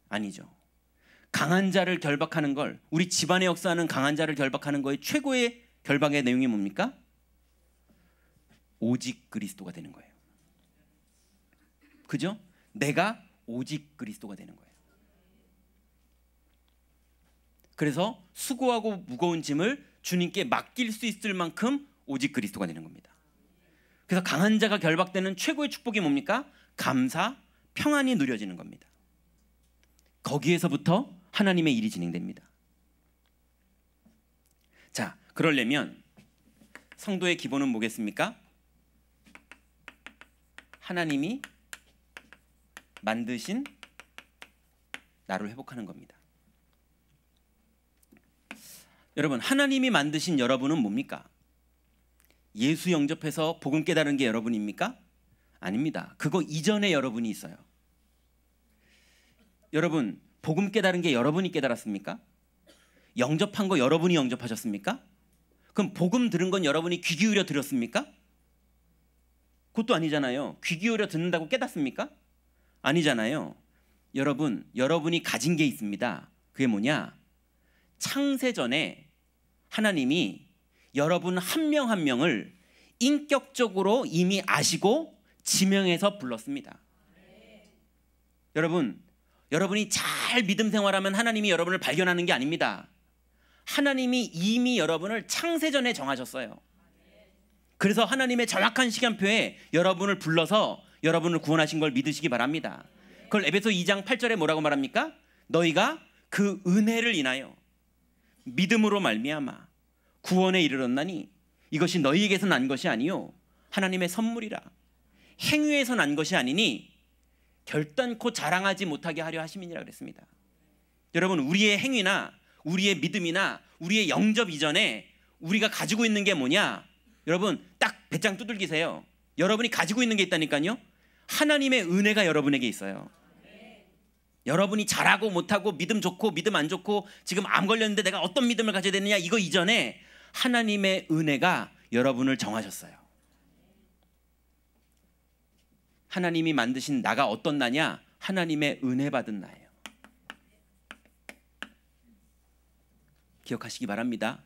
아니죠. 강한 자를 결박하는 걸, 우리 집안의 역사하는 강한 자를 결박하는 거의 최고의 결박의 내용이 뭡니까? 오직 그리스도가 되는 거예요. 그죠? 내가 오직 그리스도가 되는 거예요. 그래서 수고하고 무거운 짐을 주님께 맡길 수 있을 만큼 오직 그리스도가 되는 겁니다. 그래서 강한 자가 결박되는 최고의 축복이 뭡니까? 감사, 평안이 누려지는 겁니다. 거기에서부터 하나님의 일이 진행됩니다. 자, 그러려면 성도의 기본은 뭐겠습니까? 하나님이 만드신 나를 회복하는 겁니다. 여러분, 하나님이 만드신 여러분은 뭡니까? 예수 영접해서 복음 깨달은 게 여러분입니까? 아닙니다. 그거 이전에 여러분이 있어요. 여러분, 복음 깨달은 게 여러분이 깨달았습니까? 영접한 거 여러분이 영접하셨습니까? 그럼 복음 들은 건 여러분이 귀 기울여 들었습니까? 그것도 아니잖아요. 귀 기울여 듣는다고 깨닫습니까? 아니잖아요. 여러분, 여러분이 가진 게 있습니다. 그게 뭐냐? 창세전에 하나님이 여러분 한 명 한 명을 인격적으로 이미 아시고 지명해서 불렀습니다. 여러분, 여러분이 잘 믿음 생활하면 하나님이 여러분을 발견하는 게 아닙니다. 하나님이 이미 여러분을 창세전에 정하셨어요. 그래서 하나님의 정확한 시간표에 여러분을 불러서 여러분을 구원하신 걸 믿으시기 바랍니다. 그걸 에베소 2장 8절에 뭐라고 말합니까? 너희가 그 은혜를 인하여 믿음으로 말미암아 구원에 이르렀나니 이것이 너희에게서 난 것이 아니요 하나님의 선물이라. 행위에서 난 것이 아니니 결단코 자랑하지 못하게 하려 하심이니라 그랬습니다. 여러분, 우리의 행위나 우리의 믿음이나 우리의 영접 이전에 우리가 가지고 있는 게 뭐냐? 여러분, 딱 배짱 두들기세요. 여러분이 가지고 있는 게 있다니까요. 하나님의 은혜가 여러분에게 있어요. 여러분이 잘하고 못하고 믿음 좋고 믿음 안 좋고 지금 암 걸렸는데 내가 어떤 믿음을 가져야 되느냐, 이거 이전에 하나님의 은혜가 여러분을 정하셨어요. 하나님이 만드신 나가 어떤 나냐? 하나님의 은혜 받은 나예요. 기억하시기 바랍니다.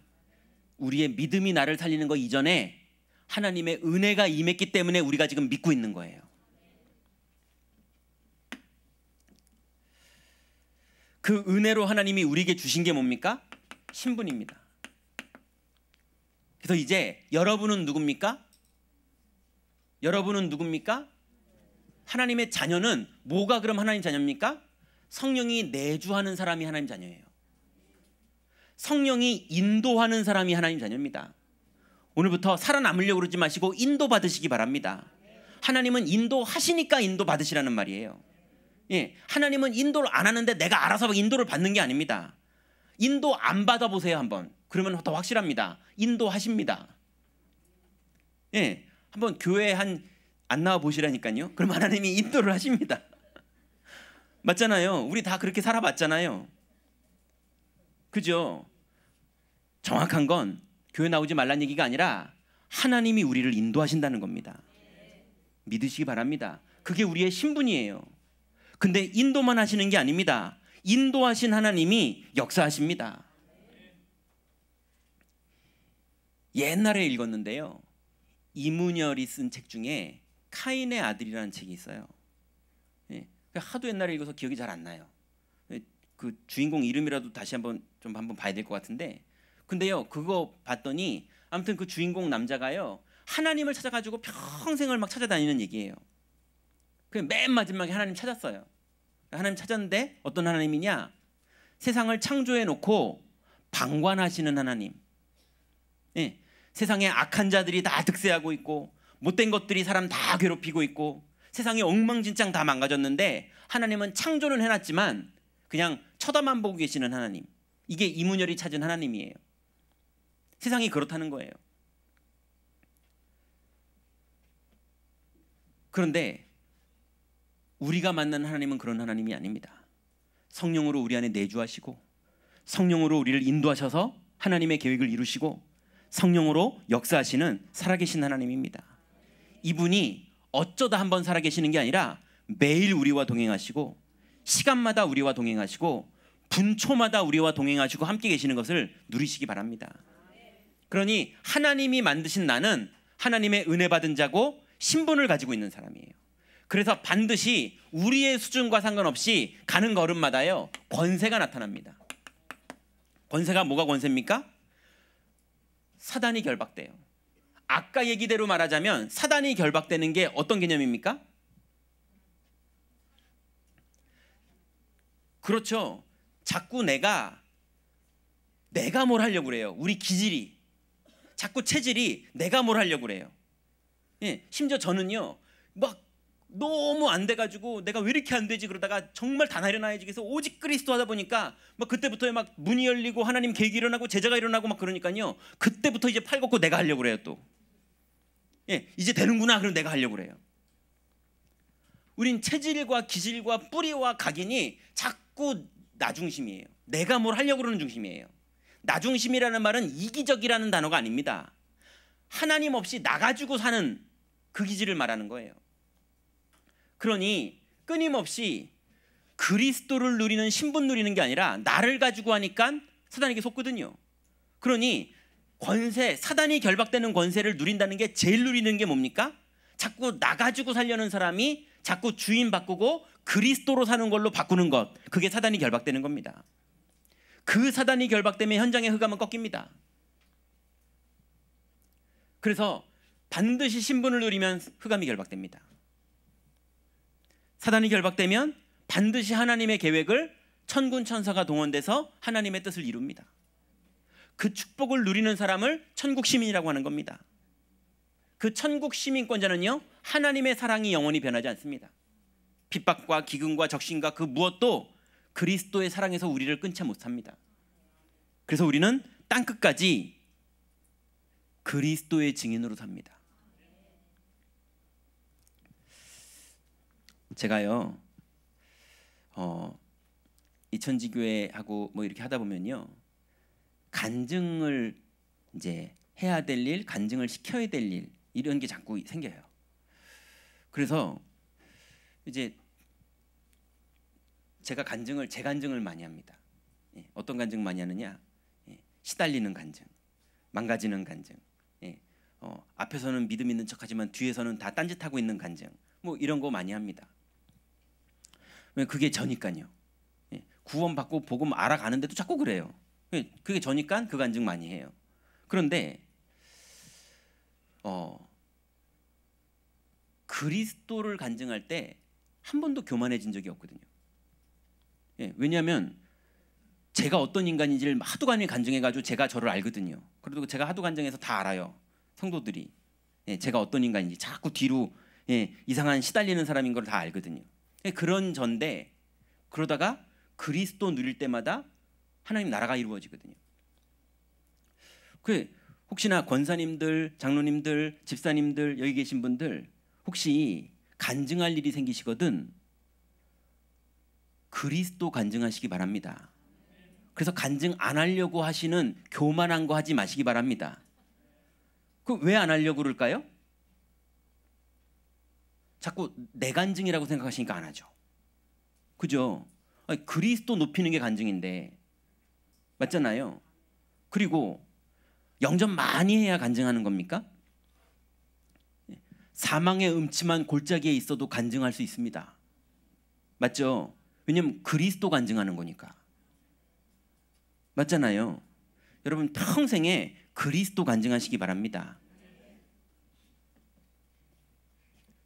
우리의 믿음이 나를 살리는 거 이전에 하나님의 은혜가 임했기 때문에 우리가 지금 믿고 있는 거예요. 그 은혜로 하나님이 우리에게 주신 게 뭡니까? 신분입니다. 그래서 이제 여러분은 누굽니까? 여러분은 누굽니까? 하나님의 자녀는 뭐가 그럼 하나님 자녀입니까? 성령이 내주하는 사람이 하나님 자녀예요. 성령이 인도하는 사람이 하나님 자녀입니다. 오늘부터 살아남으려고 그러지 마시고 인도받으시기 바랍니다. 하나님은 인도하시니까 인도받으시라는 말이에요. 예, 하나님은 인도를 안 하는데 내가 알아서 인도를 받는 게 아닙니다. 인도 안 받아보세요 한번. 그러면 더 확실합니다. 인도하십니다. 예, 한번 교회 안 나와 보시라니까요. 그럼 하나님이 인도를 하십니다. 맞잖아요. 우리 다 그렇게 살아봤잖아요. 그죠? 정확한 건 교회 나오지 말란 얘기가 아니라 하나님이 우리를 인도하신다는 겁니다. 믿으시기 바랍니다. 그게 우리의 신분이에요. 근데 인도만 하시는 게 아닙니다. 인도하신 하나님이 역사하십니다. 옛날에 읽었는데요. 이문열이 쓴 책 중에 카인의 아들이라는 책이 있어요. 예, 하도 옛날에 읽어서 기억이 잘 안 나요. 그 주인공 이름이라도 다시 한번 봐야 될 것 같은데, 근데요 그거 봤더니 아무튼 그 주인공 남자가요 하나님을 찾아가지고 평생을 막 찾아다니는 얘기예요. 그 맨 마지막에 하나님 찾았어요. 하나님 찾았는데 어떤 하나님이냐? 세상을 창조해 놓고 방관하시는 하나님. 예, 세상에 악한 자들이 다 득세하고 있고 못된 것들이 사람 다 괴롭히고 있고 세상이 엉망진창 다 망가졌는데 하나님은 창조는 해놨지만 그냥 쳐다만 보고 계시는 하나님. 이게 이문열이 찾은 하나님이에요. 세상이 그렇다는 거예요. 그런데 우리가 만난 하나님은 그런 하나님이 아닙니다. 성령으로 우리 안에 내주하시고 성령으로 우리를 인도하셔서 하나님의 계획을 이루시고 성령으로 역사하시는 살아계신 하나님입니다. 이분이 어쩌다 한번 살아계시는 게 아니라 매일 우리와 동행하시고 시간마다 우리와 동행하시고 분초마다 우리와 동행하시고 함께 계시는 것을 누리시기 바랍니다. 그러니 하나님이 만드신 나는 하나님의 은혜 받은 자고 신분을 가지고 있는 사람이에요. 그래서 반드시 우리의 수준과 상관없이 가는 걸음마다요 권세가 나타납니다. 권세가 뭐가 권세입니까? 사단이 결박돼요. 아까 얘기대로 말하자면 사단이 결박되는 게 어떤 개념입니까? 그렇죠. 자꾸 내가 뭘 하려고 그래요. 우리 기질이 자꾸 체질이 내가 뭘 하려고 그래요. 예, 심지어 저는요 막 너무 안 돼가지고 내가 왜 이렇게 안 되지 그러다가 정말 다 나려놔야지 그래서 오직 그리스도 하다 보니까 막 그때부터 막 문이 열리고 하나님 계획이 일어나고 제자가 일어나고 막 그러니까요 그때부터 이제 팔 걷고 내가 하려고 그래요. 또 예, 이제 되는구나 그럼 내가 하려고 그래요. 우린 체질과 기질과 뿌리와 각인이 자꾸 나 중심이에요. 내가 뭘 하려고 그러는 중심이에요. 나 중심이라는 말은 이기적이라는 단어가 아닙니다. 하나님 없이 나 가지고 사는 그 기질을 말하는 거예요. 그러니 끊임없이 그리스도를 누리는 신분 누리는 게 아니라 나를 가지고 하니까 사단에게 속거든요. 그러니 권세, 사단이 결박되는 권세를 누린다는 게 제일 누리는 게 뭡니까? 자꾸 나 가지고 살려는 사람이 자꾸 주인 바꾸고 그리스도로 사는 걸로 바꾸는 것, 그게 사단이 결박되는 겁니다. 그 사단이 결박되면 현장의 흑암은 꺾입니다. 그래서 반드시 신분을 누리면 흑암이 결박됩니다. 사단이 결박되면 반드시 하나님의 계획을 천군 천사가 동원돼서 하나님의 뜻을 이룹니다. 그 축복을 누리는 사람을 천국 시민이라고 하는 겁니다. 그 천국 시민권자는요 하나님의 사랑이 영원히 변하지 않습니다. 핍박과 기근과 적신과 그 무엇도 그리스도의 사랑에서 우리를 끊지 못합니다. 그래서 우리는 땅끝까지 그리스도의 증인으로 삽니다. 제가요 이천지교회하고 뭐 이렇게 하다 보면요 간증을 이제 해야 될 일, 간증을 시켜야 될 일 이런 게 자꾸 생겨요. 그래서 이제 제가 제 간증을 많이 합니다. 어떤 간증 많이 하느냐? 시달리는 간증. 망가지는 간증. 예. 앞에서는 믿음 있는 척하지만 뒤에서는 다 딴짓하고 있는 간증. 뭐 이런 거 많이 합니다. 왜 그게 저니까요. 예. 구원받고 복음 알아가는데도 자꾸 그래요. 예. 그게 저니까 그 간증 많이 해요. 그런데 그리스도를 간증할 때 한 번도 교만해진 적이 없거든요. 예. 왜냐하면 제가 어떤 인간인지를 하도 많이 간증해가지고 제가 저를 알거든요. 그래도 제가 하도 간증해서 다 알아요. 성도들이. 예, 제가 어떤 인간인지 자꾸 뒤로 이상한 시달리는 사람인 걸 다 알거든요. 예, 그런 전데 그러다가 그리스도 누릴 때마다 하나님 나라가 이루어지거든요. 혹시나 권사님들, 장로님들, 집사님들 여기 계신 분들 혹시 간증할 일이 생기시거든 그리스도 간증하시기 바랍니다. 그래서 간증 안 하려고 하시는 교만한 거 하지 마시기 바랍니다. 그 왜 안 하려고 그럴까요? 자꾸 내 간증이라고 생각하시니까 안 하죠. 그죠? 아니, 그리스도 높이는 게 간증인데 맞잖아요. 그리고 영접 많이 해야 간증하는 겁니까? 사망의 음침한 골짜기에 있어도 간증할 수 있습니다. 맞죠? 왜냐면 그리스도 간증하는 거니까. 맞잖아요. 여러분 평생에 그리스도 간증하시기 바랍니다.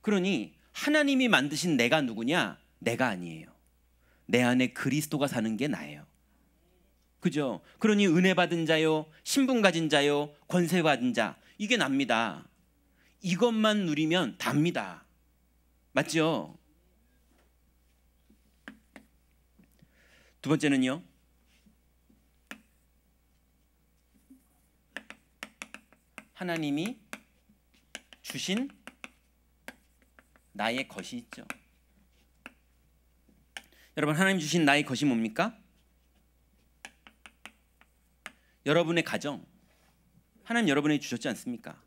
그러니 하나님이 만드신 내가 누구냐? 내가 아니에요. 내 안에 그리스도가 사는 게 나예요. 그죠? 그러니 은혜 받은 자요, 신분 가진 자요, 권세 받은 자 이게 납니다. 이것만 누리면 답니다. 맞죠? 두 번째는요. 하나님이 주신 나의 것이 있죠. 여러분 하나님 주신 나의 것이 뭡니까? 여러분의 가정 하나님 여러분에게 주셨지 않습니까?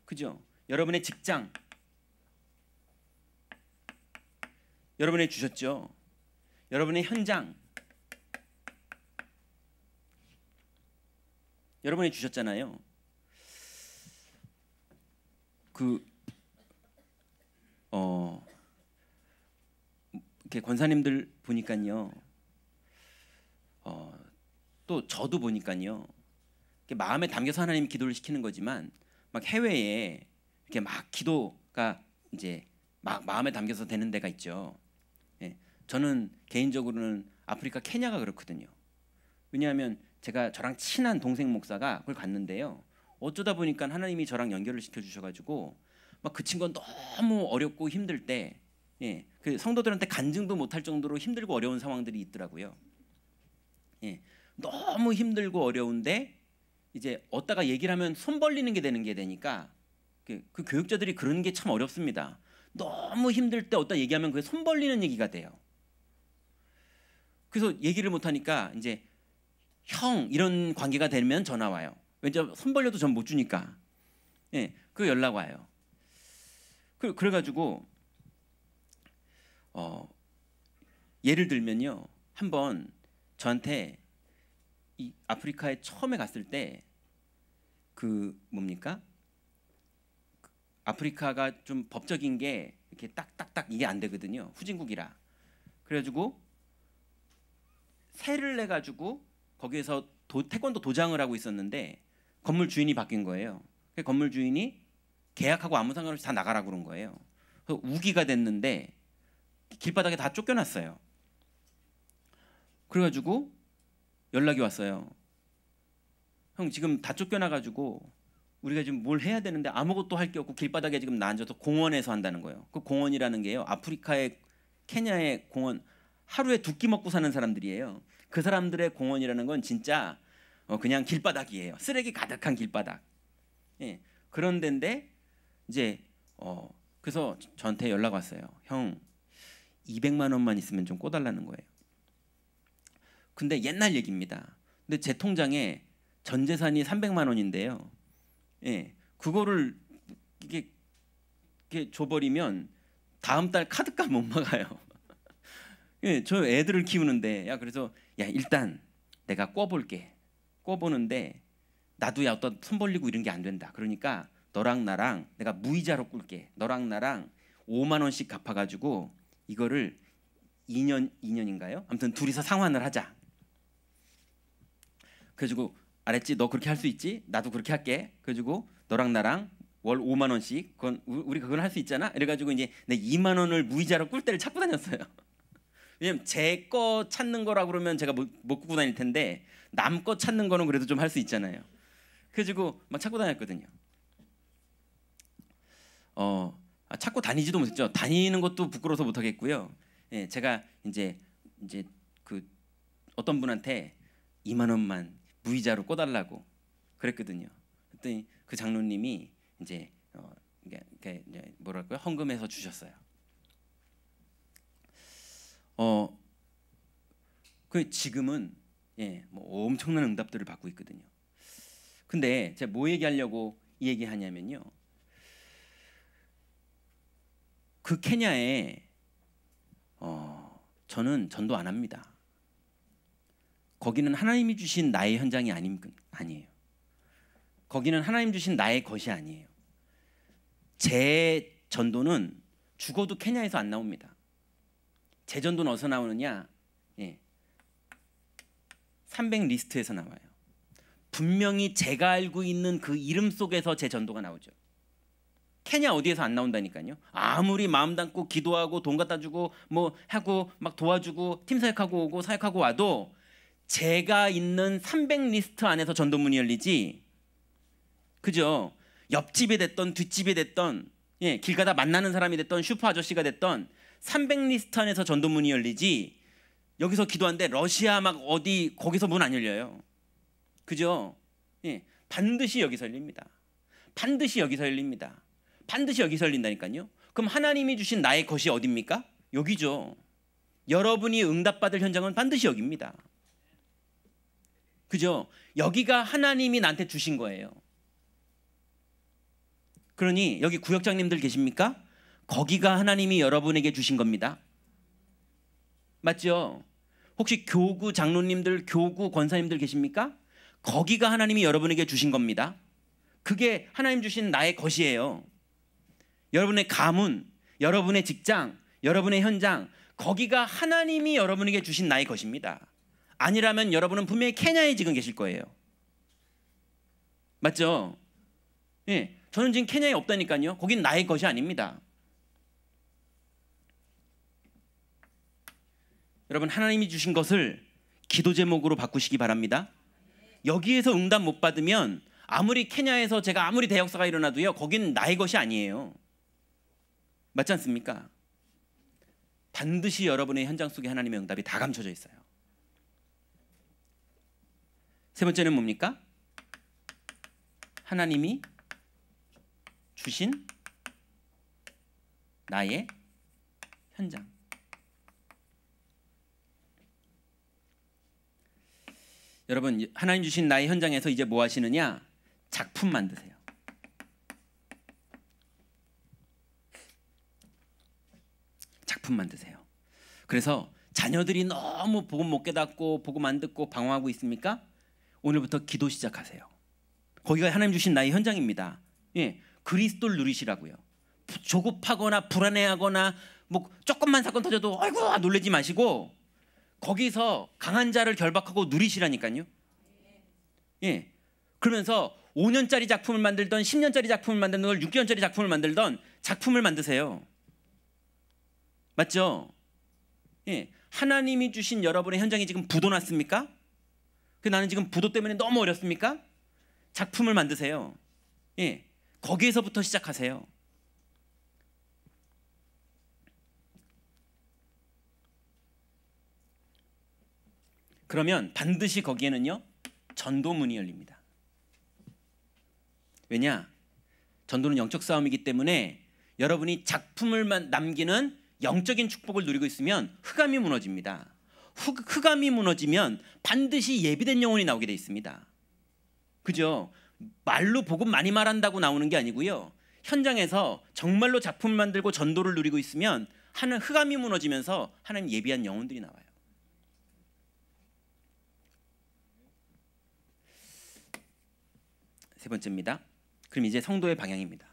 그죠? 여러분의 직장 여러분에게 주셨죠. 여러분의 현장 여러분에게 주셨잖아요. 이렇게 권사님들 보니까요. 또 저도 보니까요. 마음에 담겨서 하나님이 기도를 시키는 거지만 막 해외에 이렇게 막 기도가 이제 막 마음에 담겨서 되는 데가 있죠. 예, 저는 개인적으로는 아프리카 케냐가 그렇거든요. 왜냐하면 제가 저랑 친한 동생 목사가 그걸 갔는데요. 어쩌다 보니까 하나님이 저랑 연결을 시켜주셔가지고 막 그 친구가 너무 어렵고 힘들 때 그 성도들한테 간증도 못할 정도로 힘들고 어려운 상황들이 있더라고요. 너무 힘들고 어려운데 이제 어디다가 얘기를 하면 손 벌리는 게 되니까 그 교육자들이 그런 게 참 어렵습니다. 너무 힘들 때 어디다 얘기하면 그게 손 벌리는 얘기가 돼요. 그래서 얘기를 못하니까 이제 형 이런 관계가 되면 전화 와요. 왠지 손 벌려도 전 못 주니까. 그 연락 와요. 그래가지고 예를 들면요. 한번 저한테 이 아프리카에 처음에 갔을 때 뭡니까? 아프리카가 좀 법적인 게 이렇게 딱딱딱 이게 안 되거든요. 후진국이라. 그래가지고 세를 내 가지고 거기에서 태권도 도장을 하고 있었는데 건물 주인이 바뀐 거예요. 건물 주인이 계약하고 아무 상관없이 다 나가라고 그런 거예요. 그래서 우기가 됐는데 길바닥에 다 쫓겨났어요. 그래가지고 연락이 왔어요. 형 지금 다 쫓겨나가지고 우리가 지금 뭘 해야 되는데 아무것도 할 게 없고 길바닥에 지금 나 앉아서 공원에서 한다는 거예요. 그 공원이라는 게요. 아프리카의 케냐의 공원 하루에 두 끼 먹고 사는 사람들이에요. 그 사람들의 공원이라는 건 진짜 그냥 길바닥이에요. 쓰레기 가득한 길바닥. 그런 데인데 이제 그래서 저한테 연락 왔어요. 형 200만 원만 있으면 좀 꿔달라는 거예요. 근데 옛날 얘기입니다. 근데 제 통장에 전 재산이 300만 원인데요. 그거를 이게 줘버리면 다음 달 카드값 못 막아요. 저 애들을 키우는데 그래서 일단 내가 꿔볼게. 꿔보는데 나도 야 어떤 손 벌리고 이런 게 안 된다. 그러니까 너랑 나랑 내가 무이자로 꿀게. 너랑 나랑 5만 원씩 갚아가지고 이거를 2년인가요? 아무튼 둘이서 상환을 하자. 그래가지고 알았지? 너 그렇게 할 수 있지? 나도 그렇게 할게. 그래가지고 너랑 나랑 월 5만 원씩 그건 우리 그걸 할 수 있잖아. 이래가지고 이제 내 2만 원을 무이자로 꿀 때를 찾고 다녔어요. 왜냐면 제 거 찾는 거라 그러면 제가 못 꾸고 다닐 텐데 남 거 찾는 거는 그래도 좀 할 수 있잖아요. 그래가지고 막 찾고 다녔거든요. 찾고 다니지도 못했죠. 다니는 것도 부끄러워서 못 하겠고요. 예, 제가 이제 그 어떤 분한테 2만 원만 무이자로 꿔달라고 그랬거든요. 그랬더니 그 장로님이 이제 이게 뭐랄까요? 헌금해서 주셨어요. 그 지금은 뭐 엄청난 응답들을 받고 있거든요. 근데 제가 뭐 얘기하려고 이 얘기하냐면요. 그 케냐에 저는 전도 안 합니다. 거기는 하나님이 주신 나의 현장이 아니에요. 거기는 하나님 주신 나의 것이 아니에요. 제 전도는 죽어도 케냐에서 안 나옵니다. 제 전도는 어디서 나오느냐? 300 리스트에서 나와요. 분명히 제가 알고 있는 그 이름 속에서 제 전도가 나오죠. 케냐 어디에서 안 나온다니까요. 아무리 마음 담고 기도하고 돈 갖다 주고 뭐 하고 막 도와주고 팀 사역하고 오고 사역하고 와도 제가 있는 300 리스트 안에서 전도문이 열리지. 그죠? 옆집에 됐던 뒷집에 됐던 길 가다 만나는 사람이 됐던 슈퍼 아저씨가 됐던 300 리스트 안에서 전도문이 열리지. 여기서 기도하는데 러시아 막 어디 거기서 문 안 열려요. 그죠? 반드시 여기서 열립니다. 반드시 여기서 열립니다. 반드시 여기서 열린다니까요. 그럼 하나님이 주신 나의 것이 어디입니까? 여기죠. 여러분이 응답받을 현장은 반드시 여기입니다. 그죠? 여기가 하나님이 나한테 주신 거예요. 그러니 여기 구역장님들 계십니까? 거기가 하나님이 여러분에게 주신 겁니다. 맞죠? 혹시 교구 장로님들, 교구 권사님들 계십니까? 거기가 하나님이 여러분에게 주신 겁니다. 그게 하나님 주신 나의 것이에요. 여러분의 가문, 여러분의 직장, 여러분의 현장, 거기가 하나님이 여러분에게 주신 나의 것입니다. 아니라면 여러분은 분명히 케냐에 지금 계실 거예요. 맞죠? 저는 지금 케냐에 없다니까요. 거긴 나의 것이 아닙니다. 여러분, 하나님이 주신 것을 기도 제목으로 바꾸시기 바랍니다. 여기에서 응답 못 받으면 아무리 케냐에서 제가 아무리 대역사가 일어나도요, 거긴 나의 것이 아니에요. 맞지 않습니까? 반드시 여러분의 현장 속에 하나님의 응답이 다 감춰져 있어요. 세 번째는 뭡니까? 하나님이 주신 나의 현장. 여러분, 하나님 주신 나의 현장에서 이제 뭐 하시느냐? 작품 만드세요. 작품 만드세요. 그래서 자녀들이 너무 복음 못 깨닫고 복음 안 듣고 방황하고 있습니까? 오늘부터 기도 시작하세요. 거기가 하나님 주신 나의 현장입니다. 그리스도를 누리시라고요. 조급하거나 불안해하거나 뭐 조금만 사건 터져도 아이고 놀라지 마시고 거기서 강한 자를 결박하고 누리시라니까요. 그러면서 5년짜리 작품을 만들던 10년짜리 작품을 만들던 걸 6개월짜리 작품을 만들던 작품을 만드세요. 맞죠? 하나님이 주신 여러분의 현장이 지금 부도 났습니까? 나는 지금 부도 때문에 너무 어렵습니까? 작품을 만드세요. 거기에서부터 시작하세요. 그러면 반드시 거기에는요 전도문이 열립니다. 왜냐? 전도는 영적 싸움이기 때문에 여러분이 작품을 남기는 영적인 축복을 누리고 있으면 흑암이 무너집니다. 흑암이 무너지면 반드시 예비된 영혼이 나오게 돼 있습니다. 그죠? 말로 복음 많이 말한다고 나오는 게 아니고요. 현장에서 정말로 작품을 만들고 전도를 누리고 있으면 하는 흑암이 무너지면서 하나님 예비한 영혼들이 나와요. 세 번째입니다. 그럼 이제 성도의 방향입니다.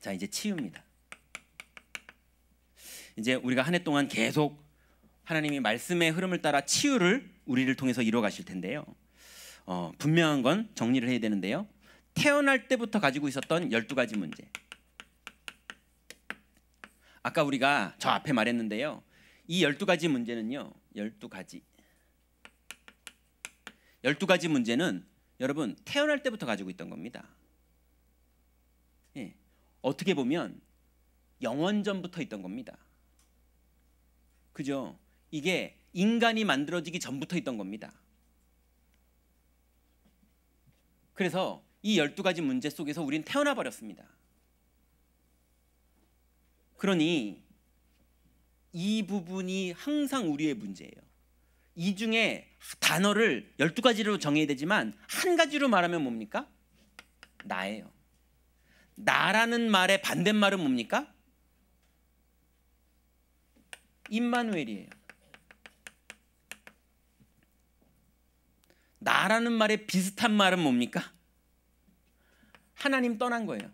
자, 이제 치유입니다. 이제 우리가 한 해 동안 계속 하나님이 말씀의 흐름을 따라 치유를 우리를 통해서 이루어 가실 텐데요. 분명한 건 정리를 해야 되는데요. 태어날 때부터 가지고 있었던 12가지 문제. 아까 우리가 저 앞에 말했는데요. 이 12가지 문제는요. 12가지 문제는 여러분 태어날 때부터 가지고 있던 겁니다. 예. 어떻게 보면 영원전부터 있던 겁니다. 그죠? 이게 인간이 만들어지기 전부터 있던 겁니다. 그래서 이 12가지 문제 속에서 우린 태어나 버렸습니다. 그러니 이 부분이 항상 우리의 문제예요. 이 중에 단어를 12가지로 정해야 되지만 한 가지로 말하면 뭡니까? 나예요. 나라는 말의 반대말은 뭡니까? 임마누엘이에요. 나라는 말의 비슷한 말은 뭡니까? 하나님 떠난 거예요.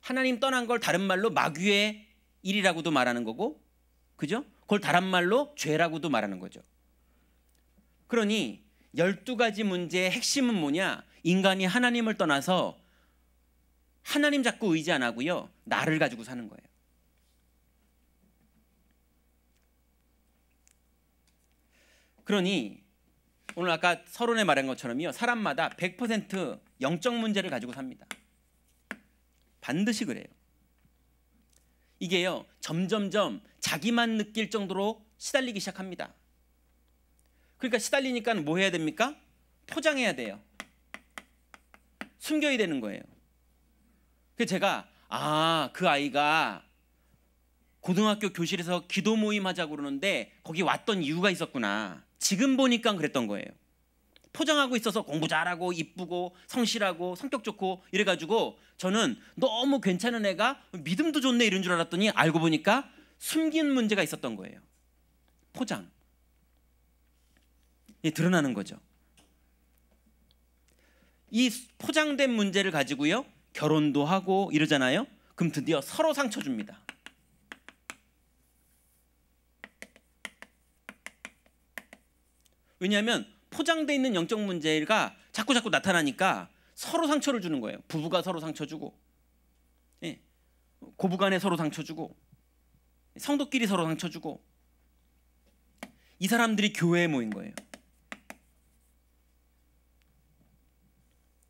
하나님 떠난 걸 다른 말로 마귀의 일이라고도 말하는 거고, 그죠? 그걸 다른 말로 죄라고도 말하는 거죠. 그러니 12가지 문제의 핵심은 뭐냐? 인간이 하나님을 떠나서 하나님 자꾸 의지 안 하고요, 나를 가지고 사는 거예요. 그러니 오늘 아까 서론에 말한 것처럼요, 사람마다 100% 영적 문제를 가지고 삽니다. 반드시 그래요. 이게요, 점점점 자기만 느낄 정도로 시달리기 시작합니다. 그러니까 시달리니까 뭐 해야 됩니까? 포장해야 돼요. 숨겨야 되는 거예요. 그래서 제가 그 아이가 고등학교 교실에서 기도 모임 하자고 그러는데 거기 왔던 이유가 있었구나. 지금 보니까 그랬던 거예요. 포장하고 있어서 공부 잘하고 이쁘고 성실하고 성격 좋고 이래가지고 저는 너무 괜찮은 애가 믿음도 좋네 이런 줄 알았더니 알고 보니까 숨긴 문제가 있었던 거예요. 포장. 이게 드러나는 거죠. 이 포장된 문제를 가지고요, 결혼도 하고 이러잖아요. 그럼 드디어 서로 상처 줍니다. 왜냐하면 포장되어 있는 영적 문제가 자꾸 나타나니까 서로 상처를 주는 거예요. 부부가 서로 상처 주고, 예, 고부간에 서로 상처 주고, 성도끼리 서로 상처 주고, 이 사람들이 교회에 모인 거예요.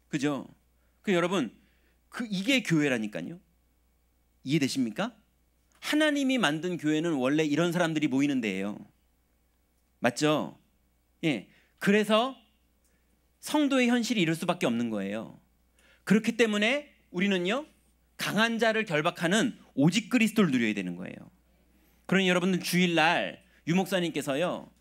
그죠? 여러분, 이게 교회라니까요. 이해되십니까? 하나님이 만든 교회는 원래 이런 사람들이 모이는 데예요. 맞죠? 예. 그래서 성도의 현실이 이럴 수밖에 없는 거예요. 그렇기 때문에 우리는요, 강한 자를 결박하는 오직 그리스도를 누려야 되는 거예요. 그러니 여러분들 주일날 유 목사님께서요,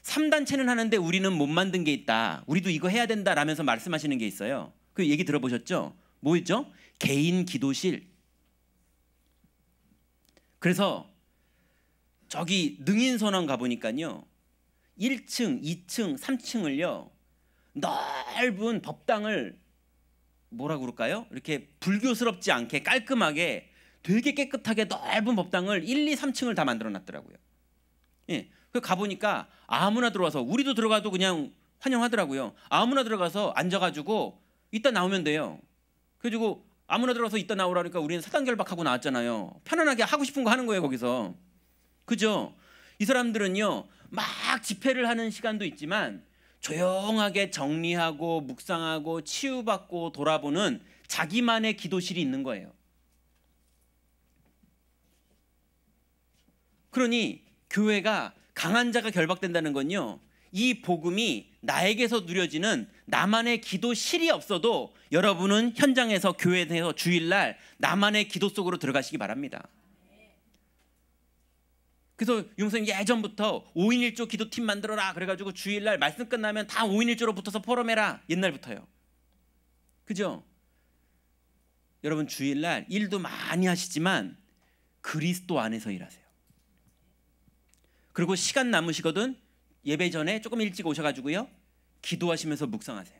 3단체는 하는데 우리는 못 만든 게 있다, 우리도 이거 해야 된다 라면서 말씀하시는 게 있어요. 그 얘기 들어보셨죠? 뭐였죠? 개인 기도실. 그래서 저기 능인선원 가보니까요, 1층, 2층, 3층을요 넓은 법당을 뭐라고 그럴까요? 이렇게 불교스럽지 않게 깔끔하게 되게 깨끗하게 넓은 법당을 1, 2, 3층을 다 만들어 놨더라고요. 예, 그 가보니까 아무나 들어와서, 우리도 들어가도 그냥 환영하더라고요. 아무나 들어가서 앉아가지고 이따 나오면 돼요. 그래가지고 아무나 들어가서 이따 나오라니까 우리는 사단 결박하고 나왔잖아요. 편안하게 하고 싶은 거 하는 거예요 거기서. 그죠? 이 사람들은요 막 집회를 하는 시간도 있지만 조용하게 정리하고 묵상하고 치유받고 돌아보는 자기만의 기도실이 있는 거예요. 그러니 교회가 강한 자가 결박된다는 건요, 이 복음이 나에게서 누려지는 나만의 기도실이 없어도 여러분은 현장에서, 교회에서 주일날 나만의 기도 속으로 들어가시기 바랍니다. 그래서 용선님 예전부터 5인 1조 기도팀 만들어라 그래가지고 주일날 말씀 끝나면 다 5인 1조로 붙어서 포럼해라, 옛날부터요. 그죠? 여러분 주일날 일도 많이 하시지만 그리스도 안에서 일하세요. 그리고 시간 남으시거든 예배 전에 조금 일찍 오셔가지고요 기도하시면서 묵상하세요.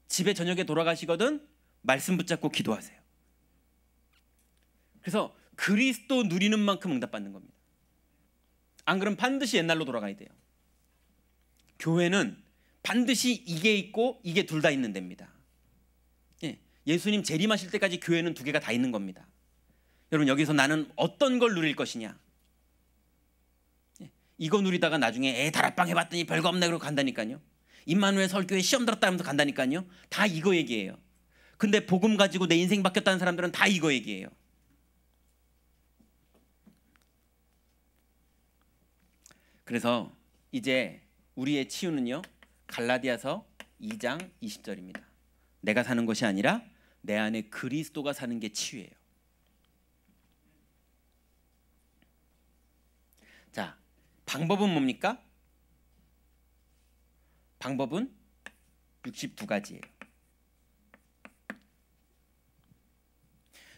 집에 저녁에 돌아가시거든 말씀 붙잡고 기도하세요. 그래서 그리스도 누리는 만큼 응답받는 겁니다. 안 그러면 반드시 옛날로 돌아가야 돼요. 교회는 반드시 이게 있고 이게 둘 다 있는 데입니다. 예수님 재림하실 때까지 교회는 두 개가 다 있는 겁니다. 여러분 여기서 나는 어떤 걸 누릴 것이냐, 이거 누리다가 나중에 다락방 해봤더니 별거 없네 그러고 간다니까요. 임마누엘 설교회 시험 들었다 하면서 간다니까요. 다 이거 얘기예요. 근데 복음 가지고 내 인생 바뀌었다는 사람들은 다 이거 얘기해요. 그래서 이제 우리의 치유는요 갈라디아서 2장 20절입니다. 내가 사는 것이 아니라 내 안에 그리스도가 사는 게 치유예요. 자, 방법은 뭡니까? 방법은 62가지예요.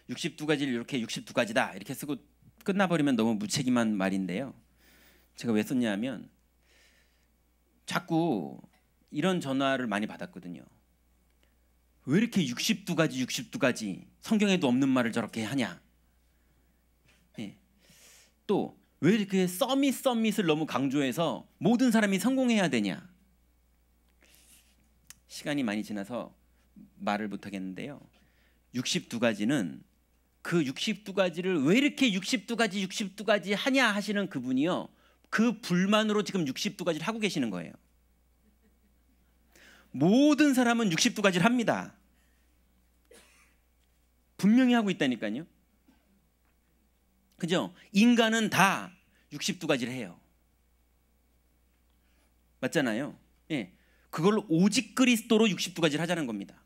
62가지를 이렇게 62가지다 이렇게 쓰고 끝나버리면 너무 무책임한 말인데요. 제가 왜 썼냐면 자꾸 이런 전화를 많이 받았거든요. 왜 이렇게 62가지 성경에도 없는 말을 저렇게 하냐. 또 왜 이렇게 서밋을 너무 강조해서 모든 사람이 성공해야 되냐. 시간이 많이 지나서 말을 못하겠는데요. 62가지는 그 62가지를 왜 이렇게 62가지 하냐 하시는 그분이요. 그 불만으로 지금 62가지를 하고 계시는 거예요. 모든 사람은 62가지를 합니다. 분명히 하고 있다니까요. 그죠? 인간은 다 62가지를 해요. 맞잖아요. 그걸로 오직 그리스도로 62가지를 하자는 겁니다.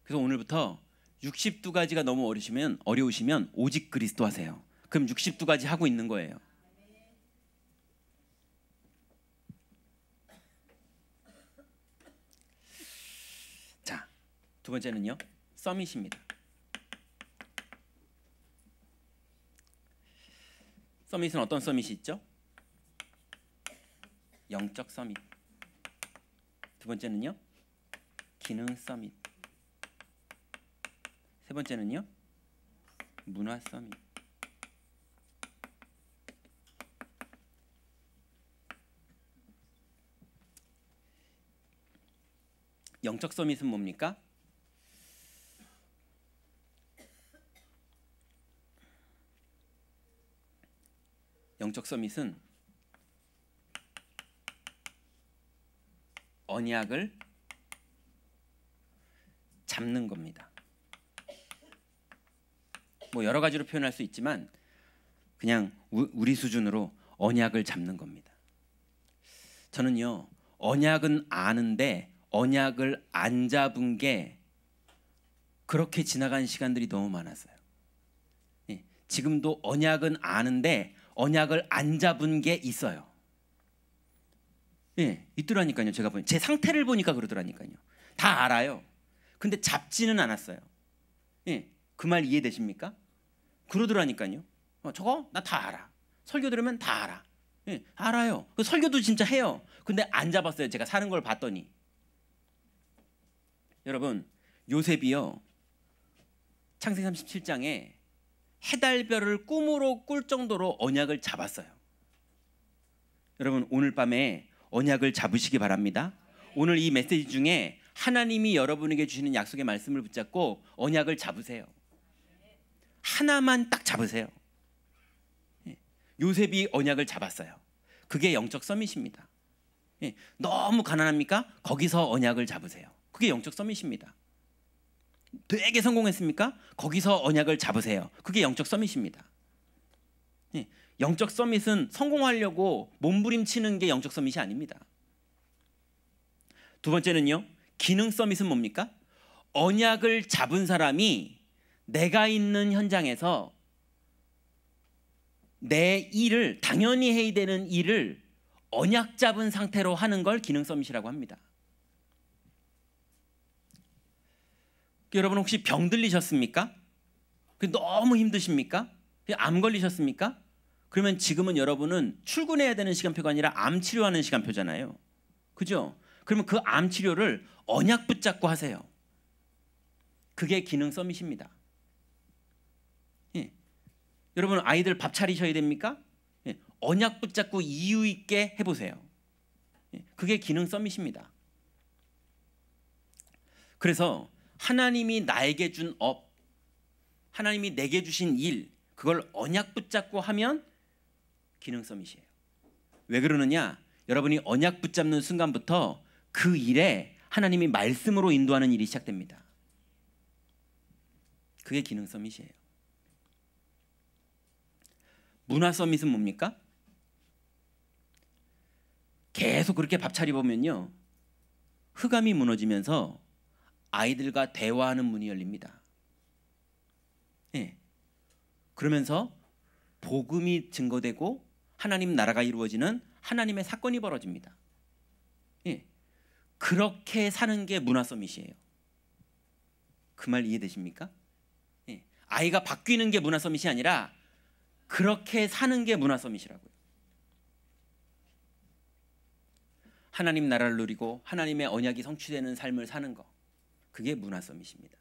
그래서 오늘부터 62가지가 너무 어려우시면 오직 그리스도 하세요. 그럼 62가지 하고 있는 거예요. 자, 두 번째는요. 서밋입니다. 서밋은 어떤 서밋이 있죠? 영적 서밋. 두 번째는요. 기능 서밋. 세 번째는요. 문화 서밋. 영적 서밋은 뭡니까? 영적 서밋은 언약을 잡는 겁니다. 뭐 여러 가지로 표현할 수 있지만 그냥 우리 수준으로 언약을 잡는 겁니다. 저는요 언약은 아는데 언약을 안 잡은 게 그렇게 지나간 시간들이 너무 많았어요. 지금도 언약은 아는데 언약을 안 잡은 게 있어요. 있더라니까요. 제가 보니 제 상태를 보니까 그러더라니까요. 다 알아요. 근데 잡지는 않았어요. 그 말 이해되십니까? 그러더라니까요. 저거 나 다 알아. 설교 들으면 다 알아. 알아요. 설교도 진짜 해요. 근데 안 잡았어요. 제가 사는 걸 봤더니. 여러분 요셉이요 창세기 37장에 해달별을 꿈으로 꿀 정도로 언약을 잡았어요. 여러분 오늘 밤에 언약을 잡으시기 바랍니다. 오늘 이 메시지 중에 하나님이 여러분에게 주시는 약속의 말씀을 붙잡고 언약을 잡으세요. 하나만 딱 잡으세요. 요셉이 언약을 잡았어요. 그게 영적 서밋입니다. 너무 가난합니까? 거기서 언약을 잡으세요. 그게 영적 서밋입니다. 되게 성공했습니까? 거기서 언약을 잡으세요. 그게 영적 서밋입니다. 영적 서밋은 성공하려고 몸부림치는 게 영적 서밋이 아닙니다. 두 번째는요. 기능 서밋은 뭡니까? 언약을 잡은 사람이 내가 있는 현장에서 내 일을 당연히 해야 되는 일을 언약 잡은 상태로 하는 걸 기능 서밋이라고 합니다. 여러분 혹시 병 들리셨습니까? 너무 힘드십니까? 암 걸리셨습니까? 그러면 지금은 여러분은 출근해야 되는 시간표가 아니라 암 치료하는 시간표잖아요. 그죠? 그러면 그 암 치료를 언약 붙잡고 하세요. 그게 기능 서밋입니다. 예. 여러분 아이들 밥 차리셔야 됩니까? 예. 언약 붙잡고 이유 있게 해보세요. 예. 그게 기능 서밋입니다. 그래서 하나님이 나에게 준 업, 하나님이 내게 주신 일, 그걸 언약 붙잡고 하면 기능 서밋이에요. 왜 그러느냐? 여러분이 언약 붙잡는 순간부터 그 일에 하나님이 말씀으로 인도하는 일이 시작됩니다. 그게 기능 서밋이에요. 문화 서밋은 뭡니까? 계속 그렇게 밥 차려보면요, 흑암이 무너지면서 아이들과 대화하는 문이 열립니다. 예. 그러면서 복음이 증거되고 하나님 나라가 이루어지는 하나님의 사건이 벌어집니다. 예. 그렇게 사는 게 문화 서밋이에요. 그 말 이해되십니까? 예. 아이가 바뀌는 게 문화 서밋이 아니라 그렇게 사는 게 문화 서밋이라고요. 하나님 나라를 누리고 하나님의 언약이 성취되는 삶을 사는 거, 그게 문화 서밋입니다.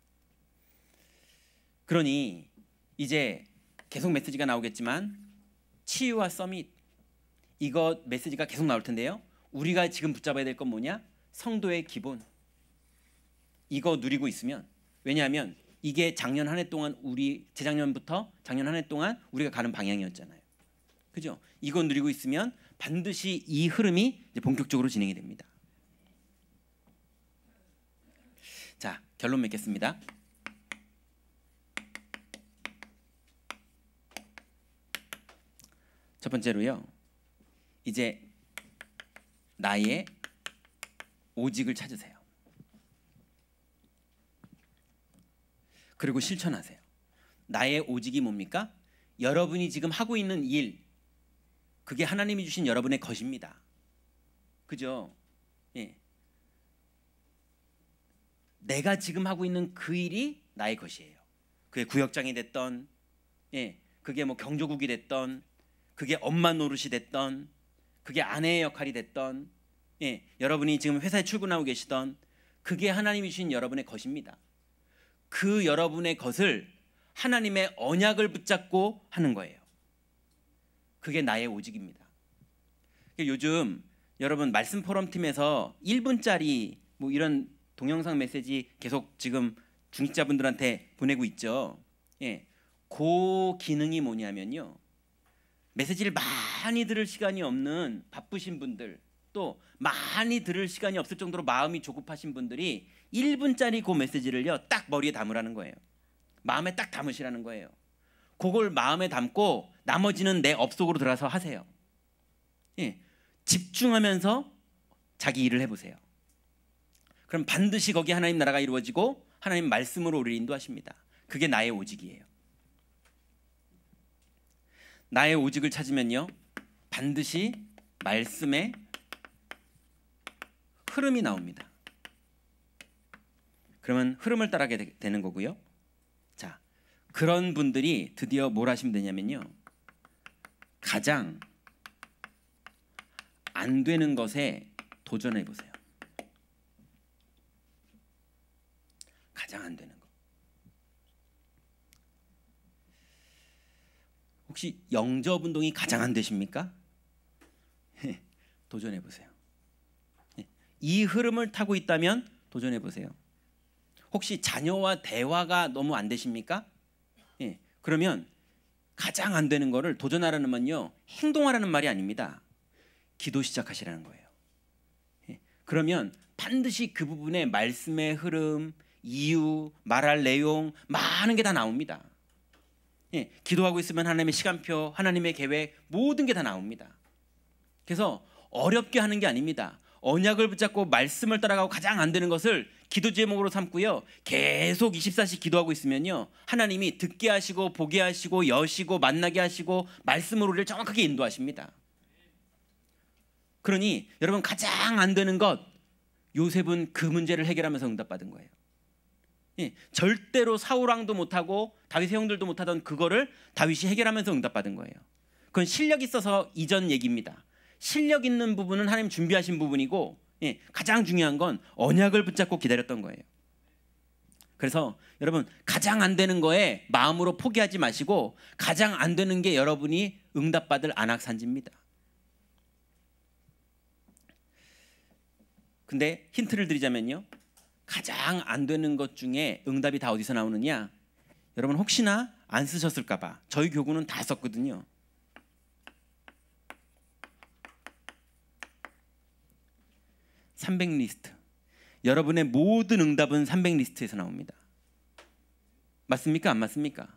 그러니 이제 계속 메시지가 나오겠지만 치유와 서밋, 이거 메시지가 계속 나올 텐데요. 우리가 지금 붙잡아야 될 건 뭐냐? 성도의 기본. 이거 누리고 있으면, 왜냐하면 이게 작년 한 해 동안 재작년부터 작년 한 해 동안 우리가 가는 방향이었잖아요. 그죠? 이거 누리고 있으면 반드시 이 흐름이 이제 본격적으로 진행이 됩니다. 자, 결론 맺겠습니다. 첫 번째로요, 이제 나의 오직을 찾으세요. 그리고 실천하세요. 나의 오직이 뭡니까? 여러분이 지금 하고 있는 일, 그게 하나님이 주신 여러분의 것입니다. 그죠? 예. 내가 지금 하고 있는 그 일이 나의 것이에요. 그게 구역장이 됐던, 예, 그게 뭐 경조국이 됐던, 그게 엄마 노릇이 됐던, 그게 아내의 역할이 됐던, 예, 여러분이 지금 회사에 출근하고 계시던, 그게 하나님이 주신 여러분의 것입니다. 그 여러분의 것을 하나님의 언약을 붙잡고 하는 거예요. 그게 나의 오직입니다. 요즘 여러분 말씀 포럼 팀에서 1분짜리 뭐 이런 동영상 메시지 계속 지금 중직자분들한테 보내고 있죠. 예, 그 기능이 뭐냐면요, 메시지를 많이 들을 시간이 없는 바쁘신 분들, 또 많이 들을 시간이 없을 정도로 마음이 조급하신 분들이 1분짜리 그 메시지를요 딱 머리에 담으라는 거예요. 마음에 딱 담으시라는 거예요. 그걸 마음에 담고 나머지는 내 업 속으로 들어가서 하세요. 예, 집중하면서 자기 일을 해보세요. 그럼 반드시 거기 하나님 나라가 이루어지고 하나님 말씀으로 우리를 인도하십니다. 그게 나의 오직이에요. 나의 오직을 찾으면요, 반드시 말씀의 흐름이 나옵니다. 그러면 흐름을 따라가게 되는 거고요. 자, 그런 분들이 드디어 뭘 하시면 되냐면요, 가장 안 되는 것에 도전해 보세요. 가장 안 되는 거. 혹시 영접 운동이 가장 안 되십니까? 도전해 보세요. 이 흐름을 타고 있다면 도전해 보세요. 혹시 자녀와 대화가 너무 안 되십니까? 그러면 가장 안 되는 거를 도전하라는 말은요, 행동하라는 말이 아닙니다. 기도 시작하시라는 거예요. 그러면 반드시 그 부분에 말씀의 흐름, 이유, 말할 내용, 많은 게 다 나옵니다. 기도하고 있으면 하나님의 시간표, 하나님의 계획, 모든 게 다 나옵니다. 그래서 어렵게 하는 게 아닙니다. 언약을 붙잡고 말씀을 따라가고 가장 안 되는 것을 기도 제목으로 삼고요, 계속 24시 기도하고 있으면요, 하나님이 듣게 하시고 보게 하시고 여시고 만나게 하시고 말씀으로 우리를 정확하게 인도하십니다. 그러니 여러분, 가장 안 되는 것, 요셉은 그 문제를 해결하면서 응답받은 거예요. 예, 절대로 사울 왕도 못하고 다윗의 형들도 못하던 그거를 다윗이 해결하면서 응답받은 거예요. 그건 실력 있어서 이전 얘기입니다. 실력 있는 부분은 하나님 준비하신 부분이고, 예, 가장 중요한 건 언약을 붙잡고 기다렸던 거예요. 그래서 여러분, 가장 안 되는 거에 마음으로 포기하지 마시고 가장 안 되는 게 여러분이 응답받을 안악산지입니다. 근데 힌트를 드리자면요, 가장 안 되는 것 중에 응답이 다 어디서 나오느냐? 여러분 혹시나 안 쓰셨을까 봐 저희 교구는 다 썼거든요. 300리스트. 여러분의 모든 응답은 300리스트에서 나옵니다. 맞습니까? 안 맞습니까?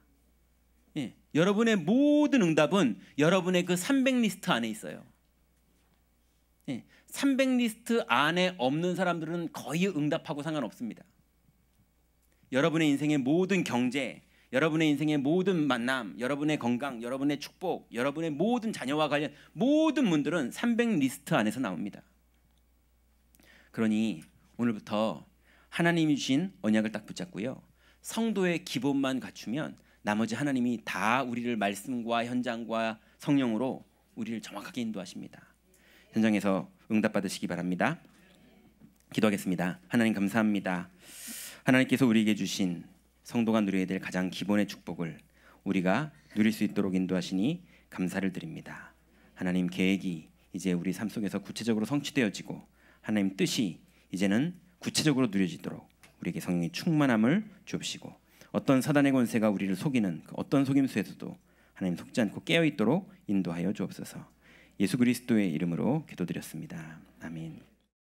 예, 여러분의 모든 응답은 여러분의 그 300리스트 안에 있어요. 예, 300리스트 안에 없는 사람들은 거의 응답하고 상관없습니다. 여러분의 인생의 모든 경제, 여러분의 인생의 모든 만남, 여러분의 건강, 여러분의 축복, 여러분의 모든 자녀와 관련 모든 문들은 300리스트 안에서 나옵니다. 그러니 오늘부터 하나님이 주신 언약을 딱 붙잡고요, 성도의 기본만 갖추면 나머지 하나님이 다 우리를 말씀과 현장과 성령으로 우리를 정확하게 인도하십니다. 현장에서 응답 받으시기 바랍니다. 기도하겠습니다. 하나님 감사합니다. 하나님께서 우리에게 주신 성도가 누려야 될 가장 기본의 축복을 우리가 누릴 수 있도록 인도하시니 감사를 드립니다. 하나님 계획이 이제 우리 삶 속에서 구체적으로 성취되어지고 하나님 뜻이 이제는 구체적으로 누려지도록 우리에게 성령의 충만함을 주옵시고, 어떤 사단의 권세가 우리를 속이는 어떤 속임수에서도 하나님 속지 않고 깨어있도록 인도하여 주옵소서. 예수 그리스도의 이름으로 기도드렸습니다. 아멘.